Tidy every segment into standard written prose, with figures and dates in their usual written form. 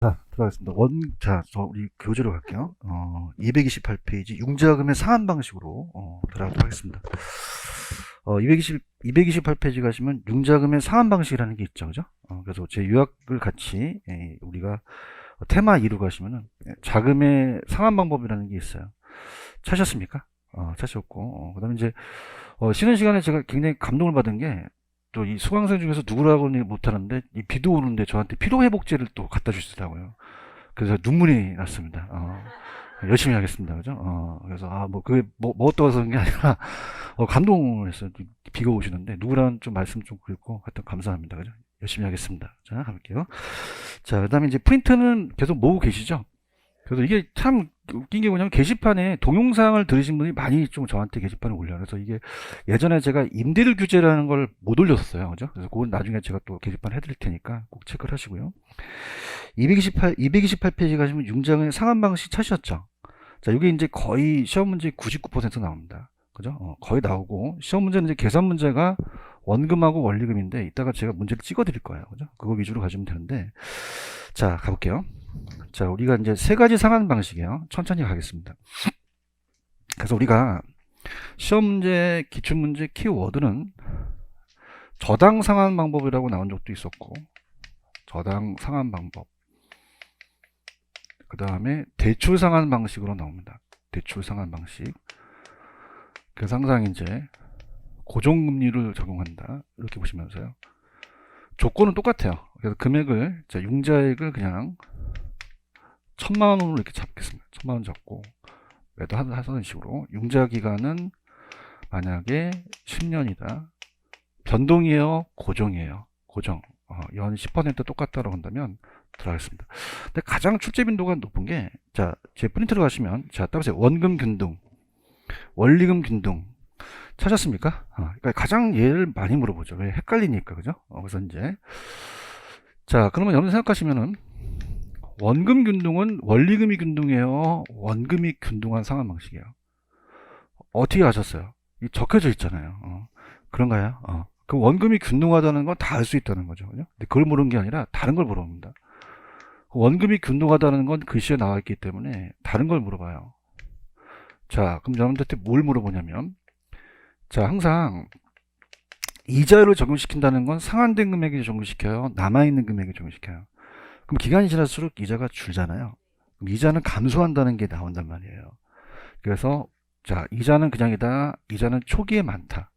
자, 들어가겠습니다. 우리 교재로 갈게요. 228페이지, 융자금의 상환 방식으로, 들어가도록 하겠습니다. 228페이지 가시면 융자금의 상환 방식이라는 게 있죠. 그죠? 그래서 제 요약을 같이, 우리가 테마 2로 가시면은, 자금의 상환 방법이라는 게 있어요. 찾으셨습니까? 찾으셨고, 그 다음에 이제, 쉬는 시간에 제가 굉장히 감동을 받은 게, 또 이 수강생 중에서 누구라고는 못하는데 이 비도 오는데 저한테 피로회복제를 또 갖다 주시더라고요. 그래서 눈물이 났습니다. 열심히 하겠습니다. 그죠? 그래서 그게 뭐 어떠서 그런 게 아니라 감동을 했어요. 비가 오시는데 누구라는 좀 말씀 좀 그랬고 하여튼 감사합니다. 그죠? 열심히 하겠습니다. 자, 가볼게요. 자, 그다음에 이제 프린트는 계속 모으고 계시죠? 그래서 이게 참 웃긴 게 뭐냐면 게시판에 동영상을 들으신 분이 많이 좀 저한테 게시판에 올려요. 그래서 이게 예전에 제가 임대료 규제라는 걸 못 올렸었어요. 그죠? 그래서 그건 나중에 제가 또 게시판 해드릴 테니까 꼭 체크를 하시고요. 228페이지 가시면 융자금의 상환 방식 찾으셨죠? 자, 이게 이제 거의 시험 문제 99% 나옵니다. 그죠? 거의 나오고, 시험 문제는 이제 계산 문제가 원금하고 원리금인데, 이따가 제가 문제를 찍어 드릴 거예요. 그죠? 그거 위주로 가시면 되는데, 자, 가볼게요. 자, 우리가 이제 세 가지 상환 방식이에요. 천천히 가겠습니다. 그래서 우리가 시험 문제, 기출 문제 키워드는 저당 상환 방법이라고 나온 적도 있었고, 저당 상환 방법. 그 다음에 대출 상환 방식으로 나옵니다. 대출 상환 방식. 그래서 항상 이제 고정금리를 적용한다. 이렇게 보시면서요. 조건은 똑같아요. 그래서 금액을, 자, 융자액을 그냥 1000만원으로 이렇게 잡겠습니다. 1000만원 잡고, 매도 하는 식으로. 융자 기간은 만약에 10년이다. 변동이에요? 고정이에요? 고정. 연 10% 똑같다고 한다면 들어가겠습니다. 근데 가장 출제 빈도가 높은 게, 자, 제 프린트로 가시면, 자, 따라서 원금 균등, 원리금 균등. 찾았습니까? 그러니까 가장 얘를 많이 물어보죠. 왜 헷갈리니까, 그죠? 그래서 이제, 자, 그러면 여러분 생각하시면은, 원금 균등은 원리금이 균등해요? 원금이 균등한 상환 방식이에요? 어떻게 아셨어요? 이 적혀져 있잖아요. 그런가요? 그 원금이 균등하다는 건 다 알 수 있다는 거죠. 그죠? 근데 그걸 물은 게 아니라 다른 걸 물어봅니다. 원금이 균등하다는 건 글씨에 나와 있기 때문에 다른 걸 물어봐요. 자, 그럼 여러분들한테 뭘 물어보냐면, 자, 항상 이자율을 적용시킨다는 건 상환된 금액에 적용시켜요? 남아있는 금액에 적용시켜요? 그럼 기간이 지날수록 이자가 줄잖아요. 그럼 이자는 감소한다는 게 나온단 말이에요. 그래서, 자, 이자는 그냥이다. 이자는 초기에 많다.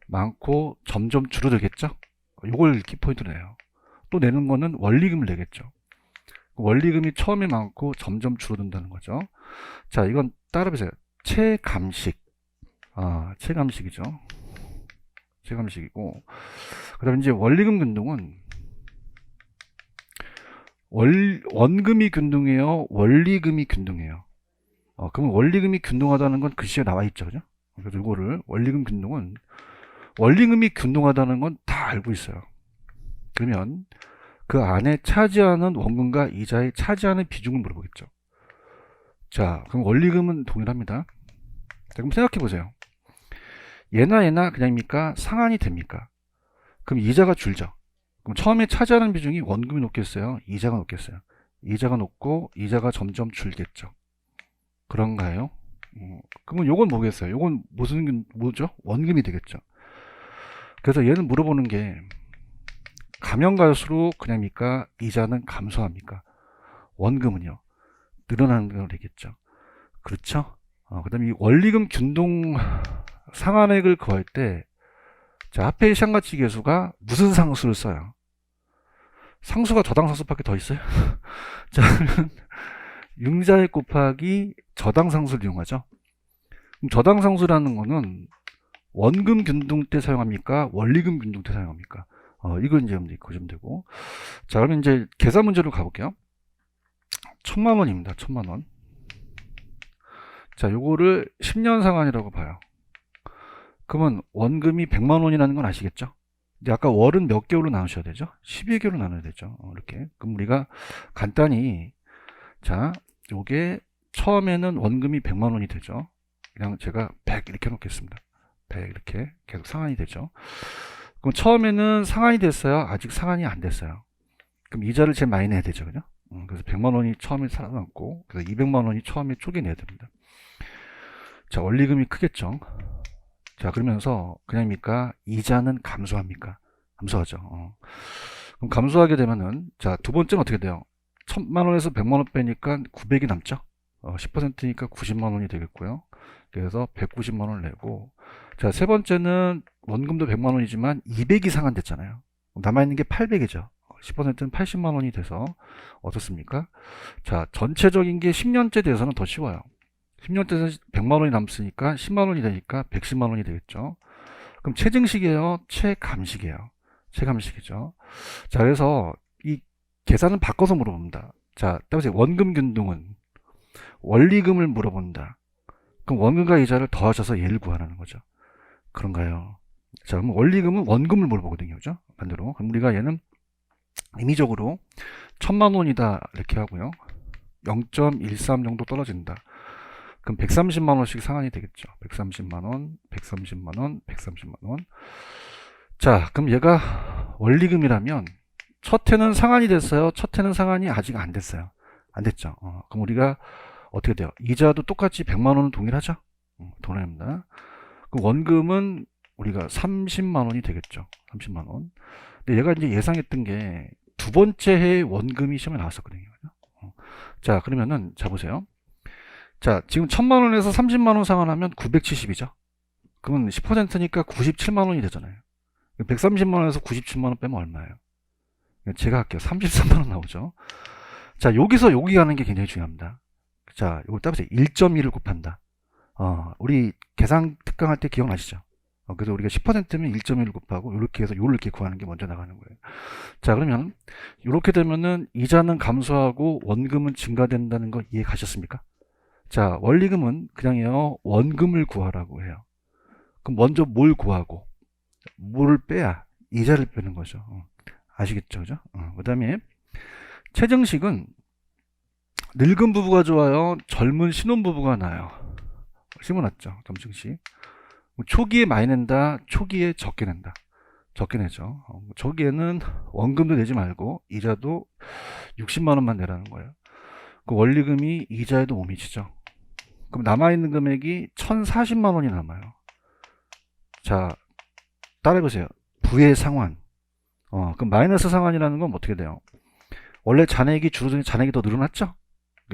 많고 점점 줄어들겠죠? 요걸 키포인트로 내요. 또 내는 거는 원리금을 내겠죠. 원리금이 처음에 많고 점점 줄어든다는 거죠. 자, 이건 따라보세요. 체감식. 체감식이죠. 체감식이고, 그 다음에 이제 원리금 균등은 원금이 균등해요? 원리금이 균등해요? 그러면 원리금이 균등하다는 건 글씨에 나와 있죠. 그죠? 그래서 이거를 원리금 균등은 원리금이 균등하다는 건 다 알고 있어요. 그러면 그 안에 차지하는 원금과 이자에 차지하는 비중을 물어보겠죠. 자, 그럼 원리금은 동일합니다. 자, 그럼 생각해 보세요. 얘나 그냥입니까? 상환이 됩니까? 그럼 이자가 줄죠. 그럼 처음에 차지하는 비중이 원금이 높겠어요? 이자가 높겠어요? 이자가 높고 이자가 점점 줄겠죠. 그런가요? 그러면 요건 뭐겠어요? 요건 뭐죠? 원금이 되겠죠. 그래서 얘는 물어보는 게, 가면 갈수록 그냥입니까? 이자는 감소합니까? 원금은요? 늘어나는 걸 되겠죠. 그렇죠? 그 다음에 이 원리금 균등 상환액을 구할 때, 자, 화폐의 시장가치 계수가 무슨 상수를 써요? 상수가 저당 상수밖에 더 있어요? 자, 융자액 곱하기 저당 상수를 이용하죠. 그럼 저당 상수라는 거는 원금 균등 때 사용합니까? 원리금 균등 때 사용합니까? 이걸 이제 보시면 되고. 자, 그러면 이제 계산 문제로 가볼게요. 1000만원입니다. 1000만원. 자, 요거를 10년 상환이라고 봐요. 그러면 원금이 100만원이라는 건 아시겠죠? 근데 아까 월은 몇 개월로 나누셔야 되죠? 12개월로 나눠야 되죠. 이렇게. 그럼 우리가 간단히, 자, 요게 처음에는 원금이 100만원이 되죠. 그냥 제가 100 이렇게 해놓겠습니다. 100 이렇게 계속 상환이 되죠. 그럼 처음에는 상환이 됐어요? 아직 상환이 안 됐어요? 그럼 이자를 제일 많이 내야 되죠. 그죠? 그래서 100만 원이 처음에 살아남고, 그래서 200만 원이 처음에 쪼개내야 됩니다. 자, 원리금이 크겠죠. 자, 그러면서 그냥입니까? 이자는 감소합니까? 감소하죠. 그럼 감소하게 되면은, 자, 두 번째는 어떻게 돼요? 1000만 원에서 100만 원 빼니까 900이 남죠? 10%니까 90만 원이 되겠고요. 그래서 190만 원을 내고, 자, 세 번째는 원금도 100만 원이지만 200이 상환됐잖아요. 남아있는 게 800이죠. 10%는 80만 원이 돼서 어떻습니까? 자, 전체적인 게 10년째 돼서는 더 쉬워요. 10년째에서 100만 원이 남았으니까 10만 원이 되니까 110만 원이 되겠죠. 그럼 최증식이에요? 최감식이에요? 최감식이죠. 자, 그래서 이 계산은 바꿔서 물어봅니다. 자, 따라서 원금 균등은 원리금을 물어본다. 그럼 원금과 이자를 더하셔서 얘를 구하라는 거죠. 그런가요? 자, 그럼 원리금은 원금을 물어보거든요. 그죠? 반대로. 그럼 우리가 얘는 임의적으로 1000만 원이다 이렇게 하고요. 0.13 정도 떨어진다. 그럼 130만 원씩 상환이 되겠죠. 130만 원, 130만 원, 130만 원. 자, 그럼 얘가 원리금이라면 첫 해는 상환이 됐어요. 첫 해는 상환이 아직 안 됐어요. 안 됐죠. 그럼 우리가 어떻게 돼요? 이자도 똑같이 100만 원은 동일하죠. 동일합니다. 그럼 원금은 우리가 30만 원이 되겠죠. 30만 원. 근데 얘가 이제 예상했던 게 두 번째 해에 원금이 시험에 나왔었거든요. 자, 그러면은 자 보세요. 자, 지금 1000만 원에서 30만 원 상환하면 970이죠. 그러면 10%니까 97만 원이 되잖아요. 130만 원에서 97만 원 빼면 얼마예요? 제가 할게요. 33만 원 나오죠. 자, 여기서 여기 가는 게 굉장히 중요합니다. 자, 이걸 따보세요. 1.1을 곱한다. 우리 계산 특강할 때 기억나시죠? 그래서 우리가 10%면 1.1을 곱하고 이렇게 해서 요렇게 구하는 게 먼저 나가는 거예요. 자, 그러면 이렇게 되면은 이자는 감소하고 원금은 증가된다는 거 이해 가셨습니까? 자, 원리금은 그냥요 원금을 구하라고 해요. 그럼 먼저 뭘 구하고 뭐를 빼야 이자를 빼는 거죠. 아시겠죠? 그죠? 그 다음에 최정식은 늙은 부부가 좋아요? 젊은 신혼부부가 나요? 심어놨죠. 점증식. 초기에 많이 낸다, 초기에 적게 낸다. 적게 내죠. 초기에는 원금도 내지 말고 이자도 60만 원만 내라는 거예요. 그 원리금이 이자에도 못 미치죠. 그럼 남아있는 금액이 1040만 원이 남아요. 자, 따라해보세요. 부의 상환. 그럼 마이너스 상환이라는 건 어떻게 돼요? 원래 잔액이 줄어드니 잔액이 더 늘어났죠?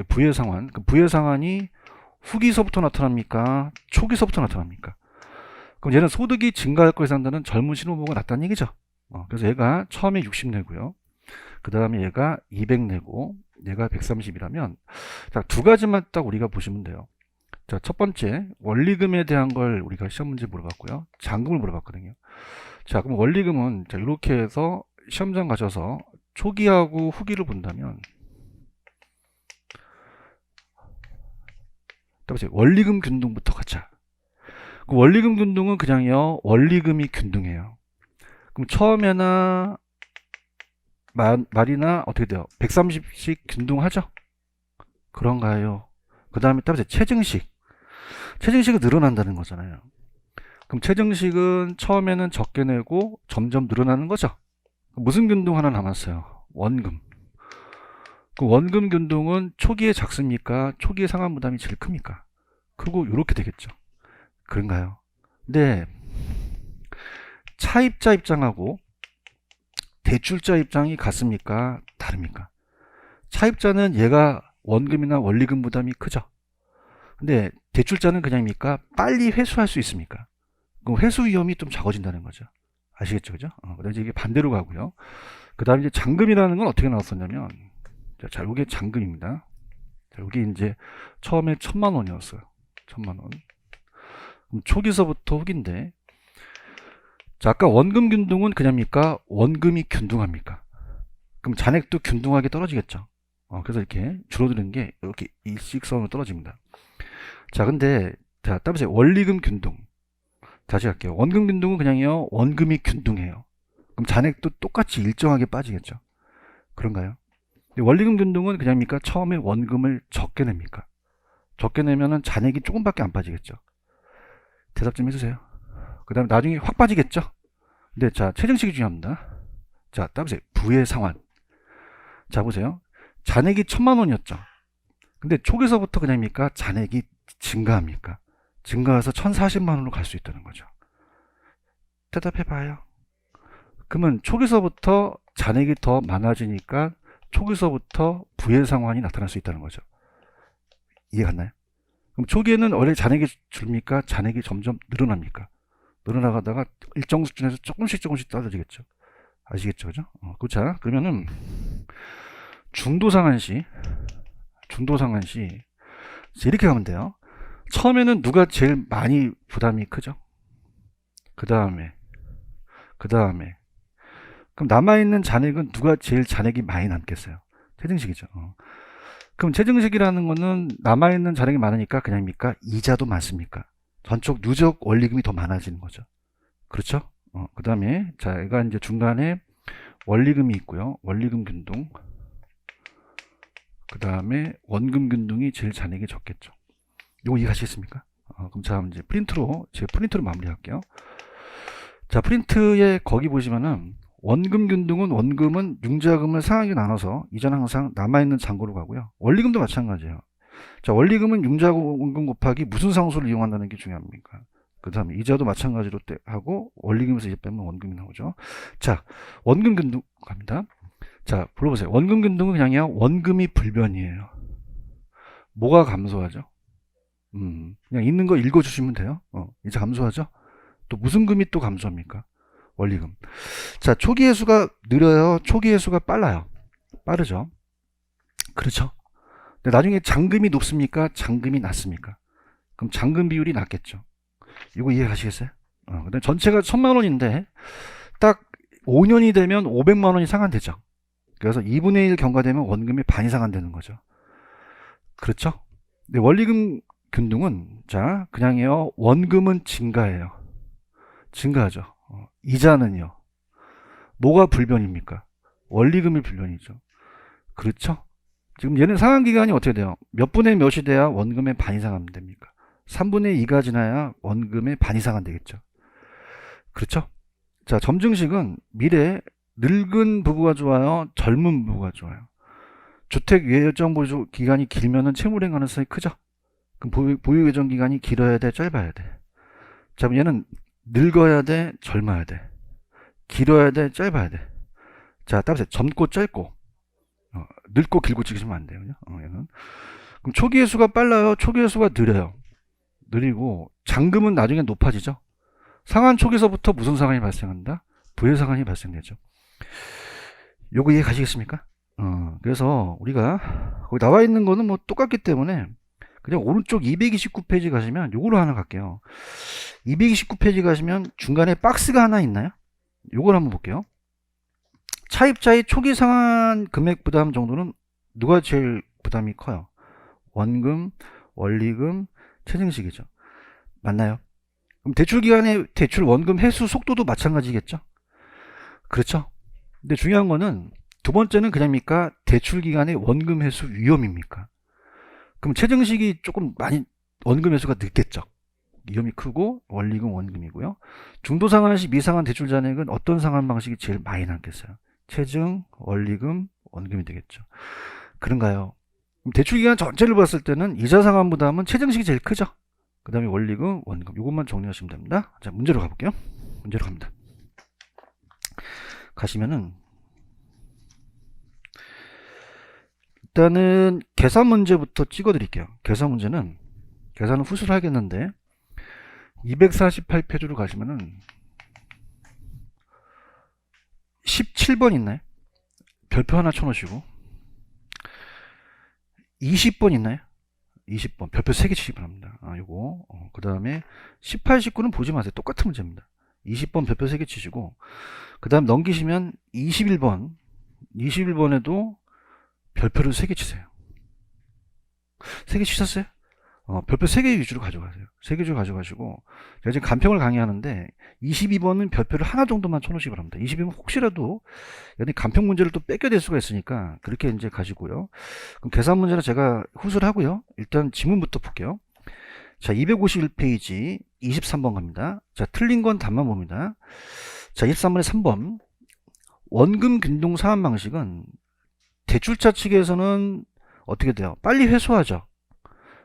부의 상환. 그 부의 상환이 후기서부터 나타납니까? 초기서부터 나타납니까? 그럼 얘는 소득이 증가할 걸 예상되는 젊은 신혼부부가 낫다는 얘기죠. 그래서 얘가 처음에 60 내고요. 그 다음에 얘가 200 내고 얘가 130이라면 자, 두 가지만 딱 우리가 보시면 돼요. 자, 첫 번째 원리금에 대한 걸 우리가 시험 문제 물어봤고요. 잔금을 물어봤거든요. 자, 그럼 원리금은 자, 이렇게 해서 시험장 가셔서 초기하고 후기를 본다면 보세요. 원리금 균등부터 가자. 그 원리금 균등은 그냥요 원리금이 균등해요. 그럼 처음에나 말이나 어떻게 돼요? 130씩 균등하죠? 그런가요? 그 다음에 따라서 최증식. 최증식은 늘어난다는 거잖아요. 그럼 최증식은 처음에는 적게 내고 점점 늘어나는 거죠. 무슨 균등 하나 남았어요? 원금. 그 원금 균등은 초기에 작습니까? 초기에 상환 부담이 제일 큽니까? 크고 이렇게 되겠죠. 그런가요? 근데 차입자 입장하고 대출자 입장이 같습니까? 다릅니까? 차입자는 얘가 원금이나 원리금 부담이 크죠. 근데 대출자는 그냥입니까? 빨리 회수할 수 있습니까? 그럼 회수 위험이 좀 적어진다는 거죠. 아시겠죠? 그죠? 그래서 이게 반대로 가고요. 그 다음에 이제 잔금이라는 건 어떻게 나왔었냐면, 자, 이게 잔금입니다. 자, 여기 이제 처음에 1000만 원이었어요. 1000만 원. 그럼 초기서부터 후기인데, 자, 아까 원금 균등은 그냥입니까? 원금이 균등합니까? 그럼 잔액도 균등하게 떨어지겠죠. 그래서 이렇게 줄어드는 게 이렇게 일직선으로 떨어집니다. 자, 근데 자, 따보세요. 원리금 균등. 다시 할게요. 원금 균등은 그냥요 원금이 균등해요. 그럼 잔액도 똑같이 일정하게 빠지겠죠. 그런가요? 원리금 균등은 그냥입니까? 처음에 원금을 적게 냅니까? 적게 내면은 잔액이 조금밖에 안 빠지겠죠. 대답 좀 해주세요. 그 다음에 나중에 확 빠지겠죠. 근데 자, 최정식이 중요합니다. 자, 따보세요. 부의 상환. 자, 보세요. 잔액이 1000만 원이었죠. 근데 초기서부터 그냥입니까? 잔액이 증가합니까? 증가해서 1040만 원으로 갈 수 있다는 거죠. 대답해봐요. 그러면 초기서부터 잔액이 더 많아지니까 초기서부터 부의 상환이 나타날 수 있다는 거죠. 이해갔나요? 그럼 초기에는 원래 잔액이 줄입니까? 잔액이 점점 늘어납니까? 늘어나가다가 일정 수준에서 조금씩 떨어지겠죠. 아시겠죠? 그죠? 자, 그러면은 중도상환시 이렇게 가면 돼요. 처음에는 누가 제일 많이 부담이 크죠? 그 다음에 그럼 남아있는 잔액은 누가 제일 잔액이 많이 남겠어요? 체증식이죠. 그럼 체증식이라는 거는 남아있는 잔액이 많으니까 그냥입니까? 이자도 많습니까? 전적 누적 원리금이 더 많아지는 거죠. 그렇죠? 그 다음에 자, 얘가 이제 중간에 원리금이 있고요. 원리금 균등. 그 다음에 원금 균등이 제일 잔액이 적겠죠. 이거 이해하시겠습니까? 그럼 자, 이제 제가 프린트로 마무리할게요. 자, 프린트에 거기 보시면은 원금 균등은 원금은 융자금을 상하게 나눠서 이자는 항상 남아있는 잔고로 가고요. 원리금도 마찬가지예요. 자, 원리금은 융자금 곱하기 무슨 상수를 이용한다는 게 중요합니까? 그 다음에 이자도 마찬가지로 하고 원리금에서 이제 빼면 원금이 나오죠. 자, 원금 균등 갑니다. 자, 불러보세요. 원금 균등은 그냥요, 원금이 불변이에요. 뭐가 감소하죠? 그냥 있는 거 읽어주시면 돼요. 이제 감소하죠? 또 무슨 금이 또 감소합니까? 원리금. 자, 초기 회수가 느려요? 초기 회수가 빨라요? 빠르죠? 그렇죠? 근데 나중에 잔금이 높습니까? 잔금이 낮습니까? 그럼 잔금 비율이 낮겠죠? 이거 이해하시겠어요? 근데 전체가 1000만 원인데 딱 5년이 되면 500만 원이 상환되죠. 그래서 2분의 1 경과되면 원금이 반이 상환되는 거죠. 그렇죠? 근데 원리금 균등은 자, 그냥요, 원금은 증가해요. 증가하죠. 이자는요, 뭐가 불변입니까? 원리금이 불변이죠. 그렇죠? 지금 얘는 상환기간이 어떻게 돼요? 몇 분의 몇이 돼야 원금의 반 이상 하면 됩니까? 3분의 2가 지나야 원금의 반 이상 안 되겠죠. 그렇죠? 자, 점증식은 미래 늙은 부부가 좋아요? 젊은 부부가 좋아요? 주택 예정 보유 기간이 길면은 채무행 가능성이 크죠? 그럼 보유 예정 기간이 길어야 돼? 짧아야 돼? 자, 그럼 얘는 늙어야 돼? 젊어야 돼? 길어야 돼? 짧아야 돼? 자, 따라서 젊고 짧고 늙고 길고 찍으시면 안 돼요. 얘는. 그럼 초기 회수가 빨라요? 초기 회수가 느려요? 느리고 잔금은 나중에 높아지죠? 상환 초기서부터 무슨 상환이 발생한다? 부의 상환이 발생되죠. 요거 이해 가시겠습니까? 그래서 우리가 거기 나와 있는 거는 뭐 똑같기 때문에 그냥 오른쪽 229페이지 가시면 요거로 하나 갈게요. 229페이지 가시면 중간에 박스가 하나 있나요? 요걸 한번 볼게요. 차입자의 초기 상환 금액 부담 정도는 누가 제일 부담이 커요? 원금, 원리금, 체증식이죠. 맞나요? 그럼 대출 기간의 대출 원금 회수 속도도 마찬가지겠죠? 그렇죠? 근데 중요한 거는 두 번째는 그냥입니까? 대출 기간의 원금 회수 위험입니까? 그럼 체증식이 조금 많이 원금 회수가 늦겠죠? 위험이 크고 원리금 원금이고요. 중도 상환시 미상환 대출 잔액은 어떤 상환 방식이 제일 많이 남겠어요? 체증, 원리금, 원금이 되겠죠. 그런가요? 그럼 대출 기간 전체를 봤을 때는 이자 상환 부담은 체증식이 제일 크죠. 그 다음에 원리금, 원금 이것만 정리하시면 됩니다. 자, 문제로 가볼게요. 문제로 갑니다. 가시면은 일단은 계산 문제부터 찍어 드릴게요. 계산 문제는 계산은 후수를 하겠는데 248페이지로 가시면은 17번 있나요? 별표 하나 쳐놓으시고 20번 있나요? 20번 별표 3개 치시기 바랍니다. 요거 그 다음에 18, 19는 보지 마세요. 똑같은 문제입니다. 20번 별표 3개 치시고 그 다음 넘기시면 21번에도 별표를 3개 치세요. 3개 치셨어요? 별표 3개 위주로 가져가세요. 3개 위주로 가져가시고 제가 지금 간평을 강의하는데 22번은 별표를 하나 정도만 쳐놓으시기 바랍니다. 22번 혹시라도 간평 문제를 또 뺏겨낼 수가 있으니까 그렇게 이제 가시고요. 그럼 계산 문제는 제가 후수를 하고요. 일단 지문부터 볼게요. 자, 251페이지 23번 갑니다. 자, 틀린 건 답만 봅니다. 자, 23번에 3번 원금 균등 상환 방식은 대출자 측에서는 어떻게 돼요? 빨리 회수하죠.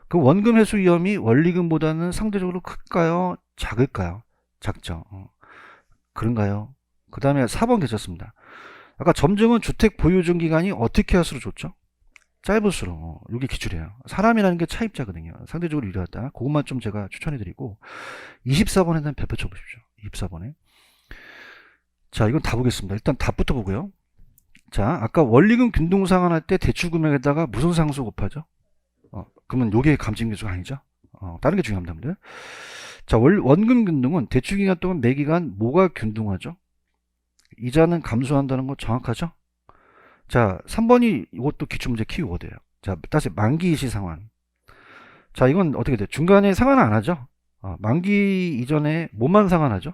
그 원금 회수 위험이 원리금보다는 상대적으로 클까요? 작을까요? 작죠. 그런가요? 그 다음에 4번 괜찮습니다. 아까 점증은 주택 보유중 기간이 어떻게 할수록 좋죠? 짧을수록. 이게 기출이에요. 사람이라는 게 차입자거든요. 상대적으로 유리하다. 그것만 좀 제가 추천해드리고 24번에 대한 별표 쳐보십시오. 24번에. 자, 이건 다 보겠습니다. 일단 답부터 보고요. 자, 아까 원리금 균등 상환할 때 대출 금액에다가 무슨 상수 곱하죠? 그러면 요게 감증계수가 아니죠? 다른 게 중요합니다, 여러분들. 자, 원금 균등은 대출 기간 동안 매 기간 뭐가 균등하죠? 이자는 감소한다는 거 정확하죠? 자, 3번이 이것도 기출문제 키워드예요. 자, 다시 만기 시 상환. 자, 이건 어떻게 돼요? 중간에 상환을 안 하죠? 만기 이전에 뭐만 상환하죠?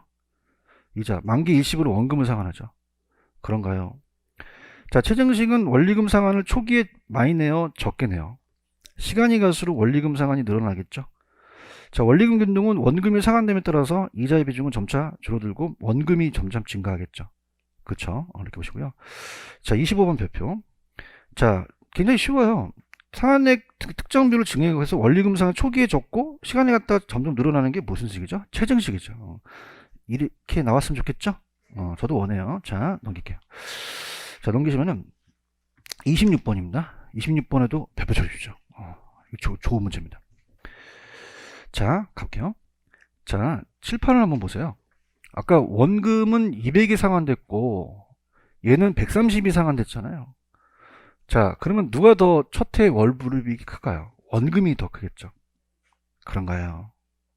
이자. 만기 일시불로 원금을 상환하죠. 그런가요? 자, 최정식은 원리금 상환을 초기에 많이 내요? 적게 내요? 시간이 갈수록 원리금 상환이 늘어나겠죠? 자, 원리금 균등은 원금이 상환됨에 따라서 이자의 비중은 점차 줄어들고 원금이 점점 증가하겠죠. 그쵸? 이렇게 보시고요. 자, 25번 별표. 자, 굉장히 쉬워요. 상환액 특정 비율을 증액해서 원리금 상환 초기에 적고 시간이 갔다 점점 늘어나는 게 무슨 식이죠? 최정식이죠. 이렇게 나왔으면 좋겠죠? 저도 원해요. 자, 넘길게요. 자, 넘기시면은 26번입니다. 26번에도 별표 쳐주십시오. 좋은 문제입니다. 자, 갈게요. 자, 칠판을 한번 보세요. 아까 원금은 200이 상환됐고 얘는 130이 상환됐잖아요. 자, 그러면 누가 더 첫해 월불이익이 클까요? 원금이 더 크겠죠. 그런가요?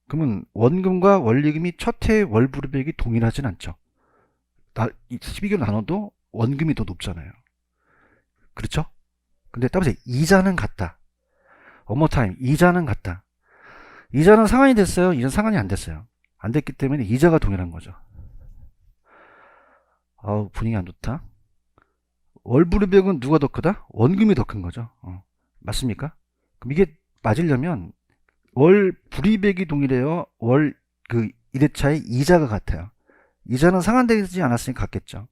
그러면 원금과 원리금이 첫해 월불이익이 동일하진 않죠. 12개월 나눠도 원금이 더 높잖아요. 그렇죠? 근데 따라서 이자는 같다. one more time. 이자는 같다. 이자는 상환이 됐어요? 이자는 상환이 안 됐어요. 안 됐기 때문에 이자가 동일한 거죠. 분위기 안 좋다. 월불이익은 누가 더 크다? 원금이 더 큰 거죠. 맞습니까? 그럼 이게 맞으려면 월불이익이 동일해요? 그 1회차의 이자가 같아요. 이자는 상환되지 않았으니까 같겠죠.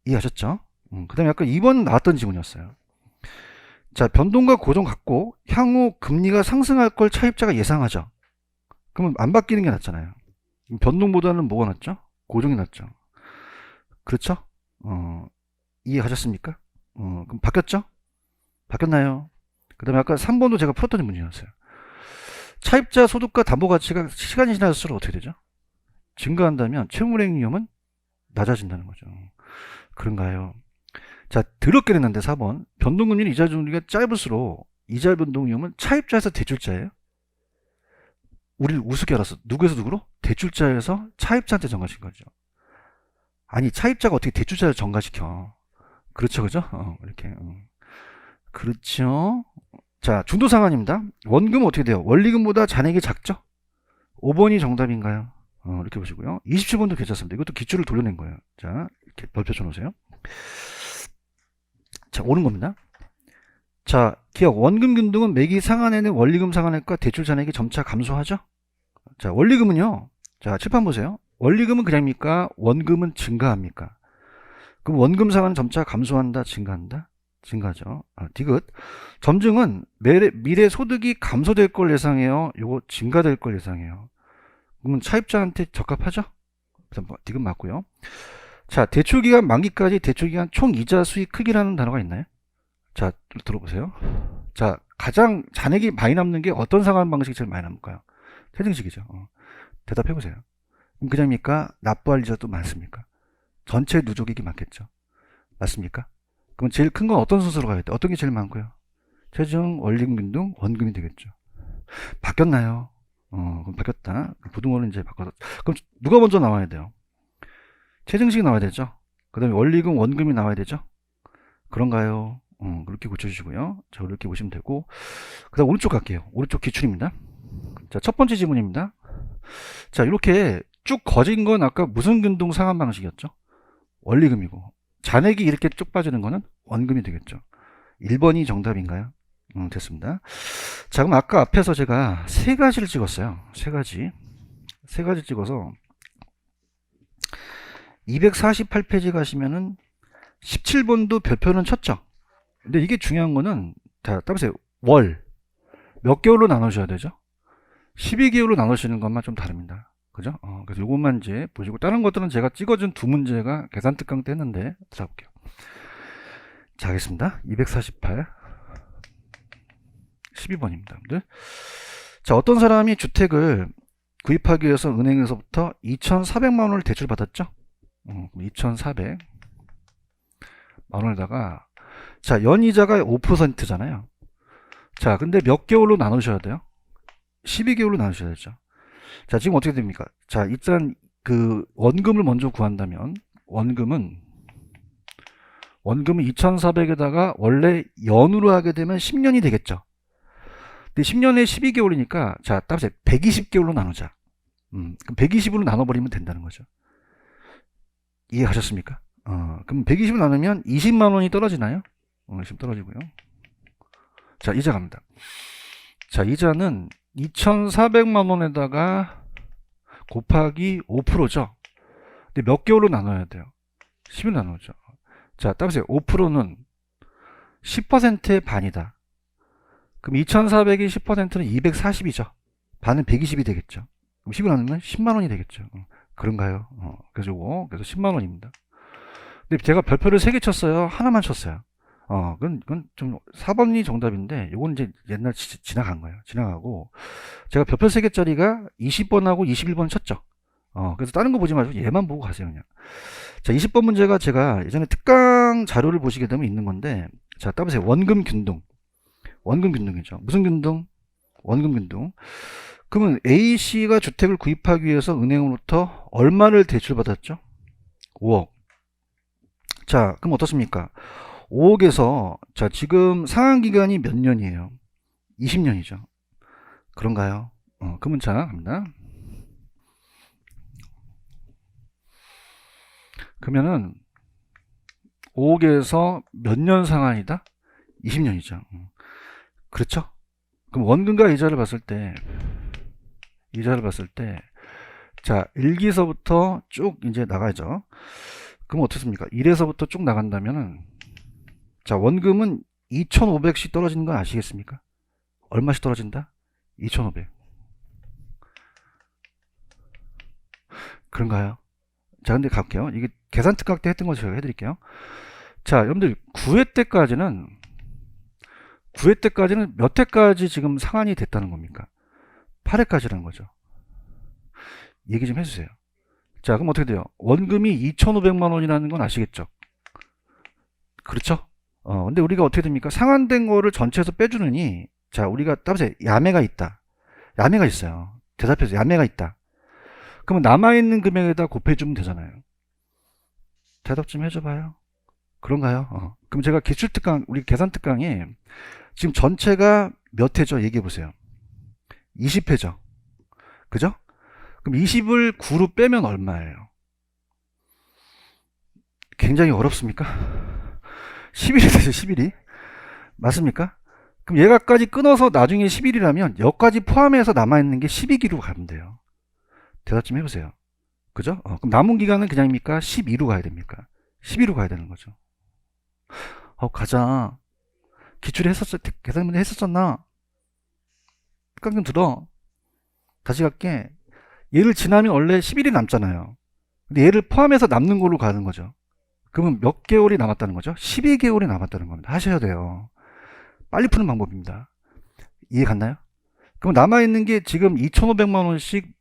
이해하셨죠? 그 다음에 아까 2번 나왔던 지문이었어요. 자, 변동과 고정 같고 향후 금리가 상승할 걸 차입자가 예상하죠. 그러면 안 바뀌는 게 낫잖아요. 변동보다는 뭐가 낫죠? 고정이 낫죠. 그렇죠? 이해하셨습니까? 그럼 바뀌었죠? 바뀌었나요? 그 다음에 아까 3번도 제가 풀었던 문제였어요. 차입자 소득과 담보가치가 시간이 지날수록 어떻게 되죠? 증가한다면 채무불이익 위험은 낮아진다는 거죠. 그런가요? 자, 더럽게 냈는데 4번. 변동금리는 이자 준비가 짧을수록 이자 변동 위험은 차입자에서 대출자예요? 우리를 우습게 알았어. 누구에서 누구로? 대출자에서 차입자한테 전가시킨 거죠. 아니, 차입자가 어떻게 대출자를 전가시켜? 그렇죠, 그죠? 이렇게. 그렇죠. 자, 중도상환입니다. 원금은 어떻게 돼요? 원리금보다 잔액이 작죠? 5번이 정답인가요? 이렇게 보시고요. 27번도 괜찮습니다. 이것도 기출을 돌려낸 거예요. 자, 이렇게 별표 쳐놓으세요. 자, 옳은 겁니다. 자, 기억. 원금 균등은 매기 상환에는 원리금 상환액과 대출 잔액이 점차 감소하죠? 자, 원리금은요. 자, 칠판 보세요. 원리금은 그냥입니까? 원금은 증가합니까? 그럼 원금 상환은 점차 감소한다, 증가한다? 증가죠. 디귿. 점증은 미래 소득이 감소될 걸 예상해요? 요거 증가될 걸 예상해요? 그러면 차입자한테 적합하죠? 디귿 맞고요. 자, 대출기간 만기까지 대출기간 총 이자 수익 크기라는 단어가 있나요? 자, 들어보세요. 자, 가장 잔액이 많이 남는 게 어떤 상환 방식이 제일 많이 남을까요? 퇴증식이죠. 대답해보세요. 그럼 그냥입니까? 납부할 이자도 많습니까? 전체 누적이익이 많겠죠. 맞습니까? 그럼 제일 큰 건 어떤 순서로 가야 돼? 어떤 게 제일 많고요? 최종, 원리금 균등, 원금이 되겠죠. 바뀌었나요? 그럼 바뀌었다. 부등호는 이제 바꿔서. 그럼 누가 먼저 나와야 돼요? 최정식이 나와야 되죠. 그 다음에 원리금, 원금이 나와야 되죠. 그런가요? 그렇게 고쳐주시고요. 자, 이렇게 보시면 되고. 그 다음 오른쪽 갈게요. 오른쪽 기출입니다. 자, 첫 번째 지문입니다. 자, 이렇게 쭉 거진 건 아까 무슨 균등 상환 방식이었죠? 원리금이고. 잔액이 이렇게 쭉 빠지는 거는 원금이 되겠죠. 1번이 정답인가요? 됐습니다. 자, 그럼 아까 앞에서 제가 세 가지를 찍었어요. 세 가지 찍어서 248페이지 가시면은 17번도 별표는 쳤죠. 근데 이게 중요한 거는, 자, 따보세요. 월. 몇 개월로 나누셔야 되죠? 12개월로 나누시는 것만 좀 다릅니다. 그죠? 그래서 요것만 이제 보시고, 다른 것들은 제가 찍어준 두 문제가 계산 특강 때 했는데, 자, 볼게요. 자, 하겠습니다. 248. 12번입니다. 자, 어떤 사람이 주택을 구입하기 위해서 은행에서부터 2,400만 원을 대출받았죠? 2,400만 원에다가, 자, 연이자가 5%잖아요. 자, 근데 몇 개월로 나누셔야 돼요? 12개월로 나누셔야 되죠. 자, 지금 어떻게 됩니까? 자, 일단 그 원금을 먼저 구한다면, 원금은 2,400에다가 원래 연으로 하게 되면 10년이 되겠죠. 근데 10년에 12개월이니까, 자, 따라서 120개월로 나누자. 그럼 120으로 나눠버리면 된다는 거죠. 이해하셨습니까? 그럼 120으로 나누면 20만 원이 떨어지나요? 20 떨어지고요. 자, 이자 갑니다. 자, 이자는 2,400만 원에다가 곱하기 5%죠. 근데 몇 개월로 나눠야 돼요? 10을 나누죠. 자, 따보세요. 5%는 10%의 반이다. 그럼 2,400이 10%는 240이죠. 반은 120이 되겠죠. 그럼 10을 나누면 10만 원이 되겠죠. 그런가요? 그래서 10만 원입니다. 근데 제가 별표를 3개 쳤어요. 하나만 쳤어요. 그건 좀 4번이 정답인데, 요건 이제 옛날 지나간 거예요. 지나가고, 제가 별표 3개짜리가 20번하고 21번 쳤죠. 그래서 다른 거 보지 마시고 얘만 보고 가세요, 그냥. 자, 20번 문제가 제가 예전에 특강 자료를 보시게 되면 있는 건데, 자, 따보세요. 원금 균등. 원금 균등이죠. 무슨 균등? 원금 균등. 그러면 A씨가 주택을 구입하기 위해서 은행으로부터 얼마를 대출받았죠? 5억. 자, 그럼 어떻습니까? 5억에서, 자, 지금 상환기간이 몇 년이에요? 20년이죠. 그런가요? 그러면 자, 갑니다. 그러면은 5억에서 몇 년 상환이다? 20년이죠. 그렇죠? 그럼 원금과 이자를 봤을 때, 자, 1기서부터 쭉 이제 나가죠. 그럼 어떻습니까? 1에서부터 쭉 나간다면은, 자, 원금은 2,500씩 떨어지는 건 아시겠습니까? 얼마씩 떨어진다? 2,500. 그런가요? 자, 근데 갈게요. 이게 계산 특강 때 했던 거 제가 해드릴게요. 자, 여러분들 9회 때까지는 몇 회까지 지금 상환이 됐다는 겁니까? 8회까지라는 거죠. 얘기 좀 해주세요. 자, 그럼 어떻게 돼요? 원금이 2,500만 원이라는 건 아시겠죠? 그렇죠? 근데 우리가 어떻게 됩니까? 상환된 거를 전체에서 빼주느니, 자, 우리가 따보세요. 야매가 있다. 야매가 있어요. 대답해서 야매가 있다. 그러면 남아있는 금액에다 곱해주면 되잖아요. 대답 좀 해줘봐요. 그런가요? 그럼 제가 기출특강, 우리 계산특강에 지금 전체가 몇 회죠? 얘기해보세요. 20회죠. 그죠? 그럼 20을 9로 빼면 얼마예요? 굉장히 어렵습니까? 11이 되죠, 11이. 맞습니까? 그럼 얘가까지 끊어서 나중에 11이라면 여기까지 포함해서 남아있는 게 12기로 가면 돼요. 대답 좀 해보세요. 그죠? 그럼 남은 기간은 그냥입니까? 12로 가야 됩니까? 12로 가야 되는 거죠. 가자. 기출에 계산 문제 했었잖아. 특강 좀 들어. 다시 갈게. 얘를 지나면 원래 11이 남잖아요. 근데 얘를 포함해서 남는 걸로 가는 거죠. 그러면 몇 개월이 남았다는 거죠? 12개월이 남았다는 겁니다. 하셔야 돼요. 빨리 푸는 방법입니다. 이해 갔나요? 그럼 남아있는 게 지금 2,500만 원씩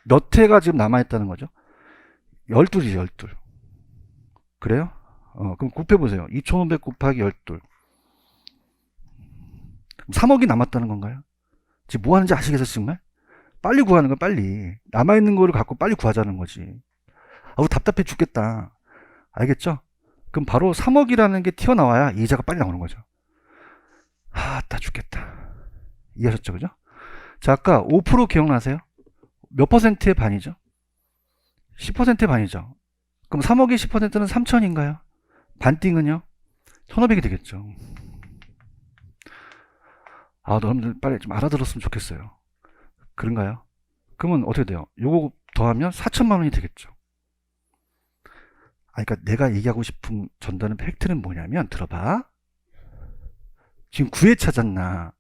몇 회가 지금 남아있다는 거죠? 12이죠, 12. 그래요? 그럼 곱해보세요. 2,500 곱하기 12. 3억이 남았다는 건가요? 지금 뭐 하는지 아시겠어요, 정말? 빨리 구하는 거야, 빨리. 남아있는 거를 갖고 빨리 구하자는 거지. 아우, 답답해 죽겠다. 알겠죠? 그럼 바로 3억이라는 게 튀어나와야 이자가 빨리 나오는 거죠. 다 죽겠다. 이해하셨죠, 그죠? 자, 아까 5% 기억나세요? 몇 퍼센트의 반이죠? 10%의 반이죠. 그럼 3억의 10%는 3천인가요? 반띵은요? 1,500이 되겠죠. 여러분들 빨리 좀 알아들었으면 좋겠어요. 그런가요? 그러면 어떻게 돼요? 요거 더하면 4천만 원이 되겠죠. 그러니까 내가 얘기하고 싶은 전달은 팩트는 뭐냐면, 들어봐. 지금 9회 찾았나?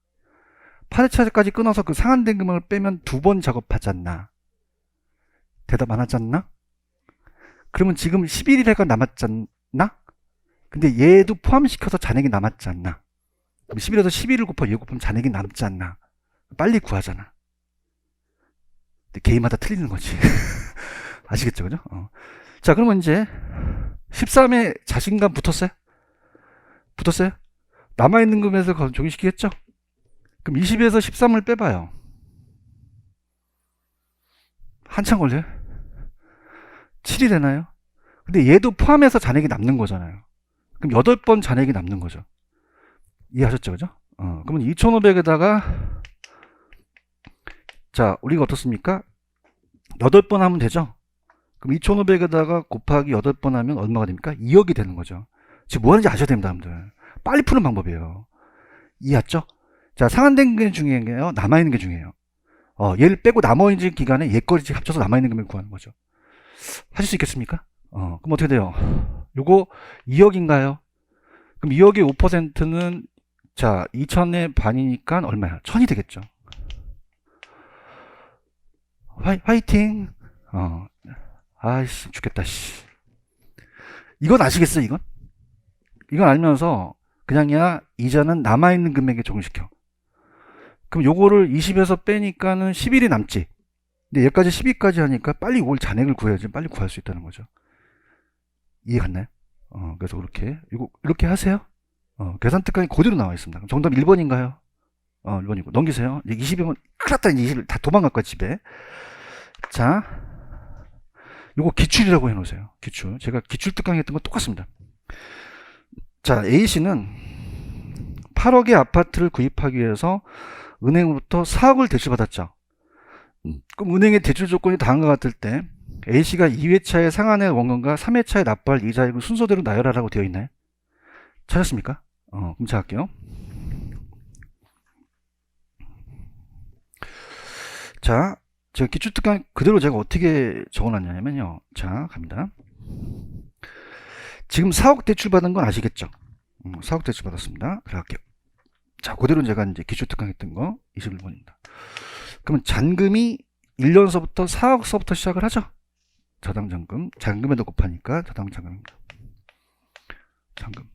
8회차까지 끊어서 그 상한된 금액을 빼면 2번 작업하잖아. 대답 안 하잖나? 그러면 지금 11일회가 남았잖나? 근데 얘도 포함시켜서 잔액이 남았잖아. 그럼 11에서 11을 곱하고 얘 곱하면 잔액이 남지 않나? 빨리 구하잖아. 근데 개인마다 틀리는 거지. 아시겠죠, 그죠? 자, 그러면 이제 13에 자신감 붙었어요? 붙었어요? 남아있는 금액에서 종이시키겠죠? 그럼 20에서 13을 빼봐요. 한참 걸려요? 7이 되나요? 근데 얘도 포함해서 잔액이 남는 거잖아요. 그럼 8번 잔액이 남는 거죠. 이해하셨죠, 그죠? 그러면 2500에다가, 자, 우리가 어떻습니까? 8번 하면 되죠? 그럼 2500에다가 곱하기 8번 하면 얼마가 됩니까? 2억이 되는 거죠. 지금 뭐 하는지 아셔야 됩니다, 여러분들. 빨리 푸는 방법이에요. 이해했죠? 자, 상한된 게 중요한 게요, 남아있는 게 중요해요. 얘를 빼고 나머지 기간에 얘 거리 합쳐서 남아있는 금액을 구하는 거죠. 하실 수 있겠습니까? 그럼 어떻게 돼요? 요거 2억인가요? 그럼 2억의 5%는, 자, 2000의 반이니까 얼마야? 1000이 되겠죠. 화이팅! 아이씨, 죽겠다, 씨. 이건 아시겠어, 이건? 이건 알면서, 그냥 이자는 남아있는 금액에 적용시켜. 그럼 요거를 20에서 빼니까는 11이 남지. 근데 얘까지 12까지 하니까 빨리 올 잔액을 구해야지 빨리 구할 수 있다는 거죠. 이해 갔나요? 그래서 이렇게 하세요. 계산 특강이 그대로 나와 있습니다. 그럼 정답 1번인가요? 1번이고. 넘기세요. 이제 20이면 큰일 났다. 이제 20을 다 도망갈 거야, 집에. 자, 요거 기출이라고 해놓으세요. 기출. 제가 기출 특강 했던 거 똑같습니다. 자, A씨는 8억의 아파트를 구입하기 위해서 은행으로부터 4억을 대출받았죠. 그럼 은행의 대출 조건이 다음과 같을 때 A씨가 2회차의 상한의 원금과 3회차의 납부할 이자액을 순서대로 나열하라고 되어 있나요? 찾았습니까? 그럼 제가 할게요. 자, 제가 기출특강 그대로 제가 어떻게 적어놨냐면요. 자, 갑니다. 지금 4억 대출 받은 건 아시겠죠? 4억 대출 받았습니다. 들어갈게요. 자, 그대로 제가 이제 기출특강 했던 거 21번입니다. 그러면 잔금이 1년서부터 4억서부터 시작을 하죠. 저당잔금, 잔금에도 곱하니까 저당잔금입니다. 잔금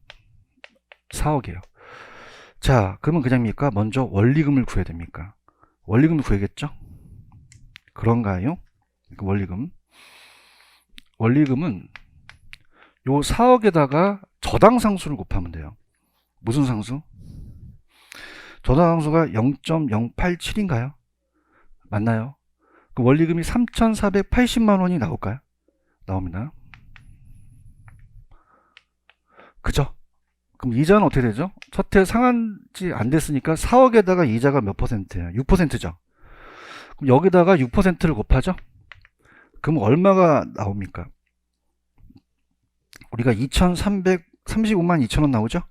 4억이에요. 자, 그러면 그냥입니까? 먼저 원리금을 구해야 됩니까? 원리금을 구해야겠죠? 그런가요? 원리금은 요 4억에다가 저당상수를 곱하면 돼요. 무슨 상수? 저당상수가 0.087인가요? 맞나요? 그 원리금이 3,480만 원이 나올까요? 나옵니다. 그죠? 그럼 이자는 어떻게 되죠? 첫해 상한지 안 됐으니까 4억에다가 이자가 몇 퍼센트예요? 6%죠? 그럼 여기다가 6%를 곱하죠? 그럼 얼마가 나옵니까? 우리가 2,335만 2천원 나오죠?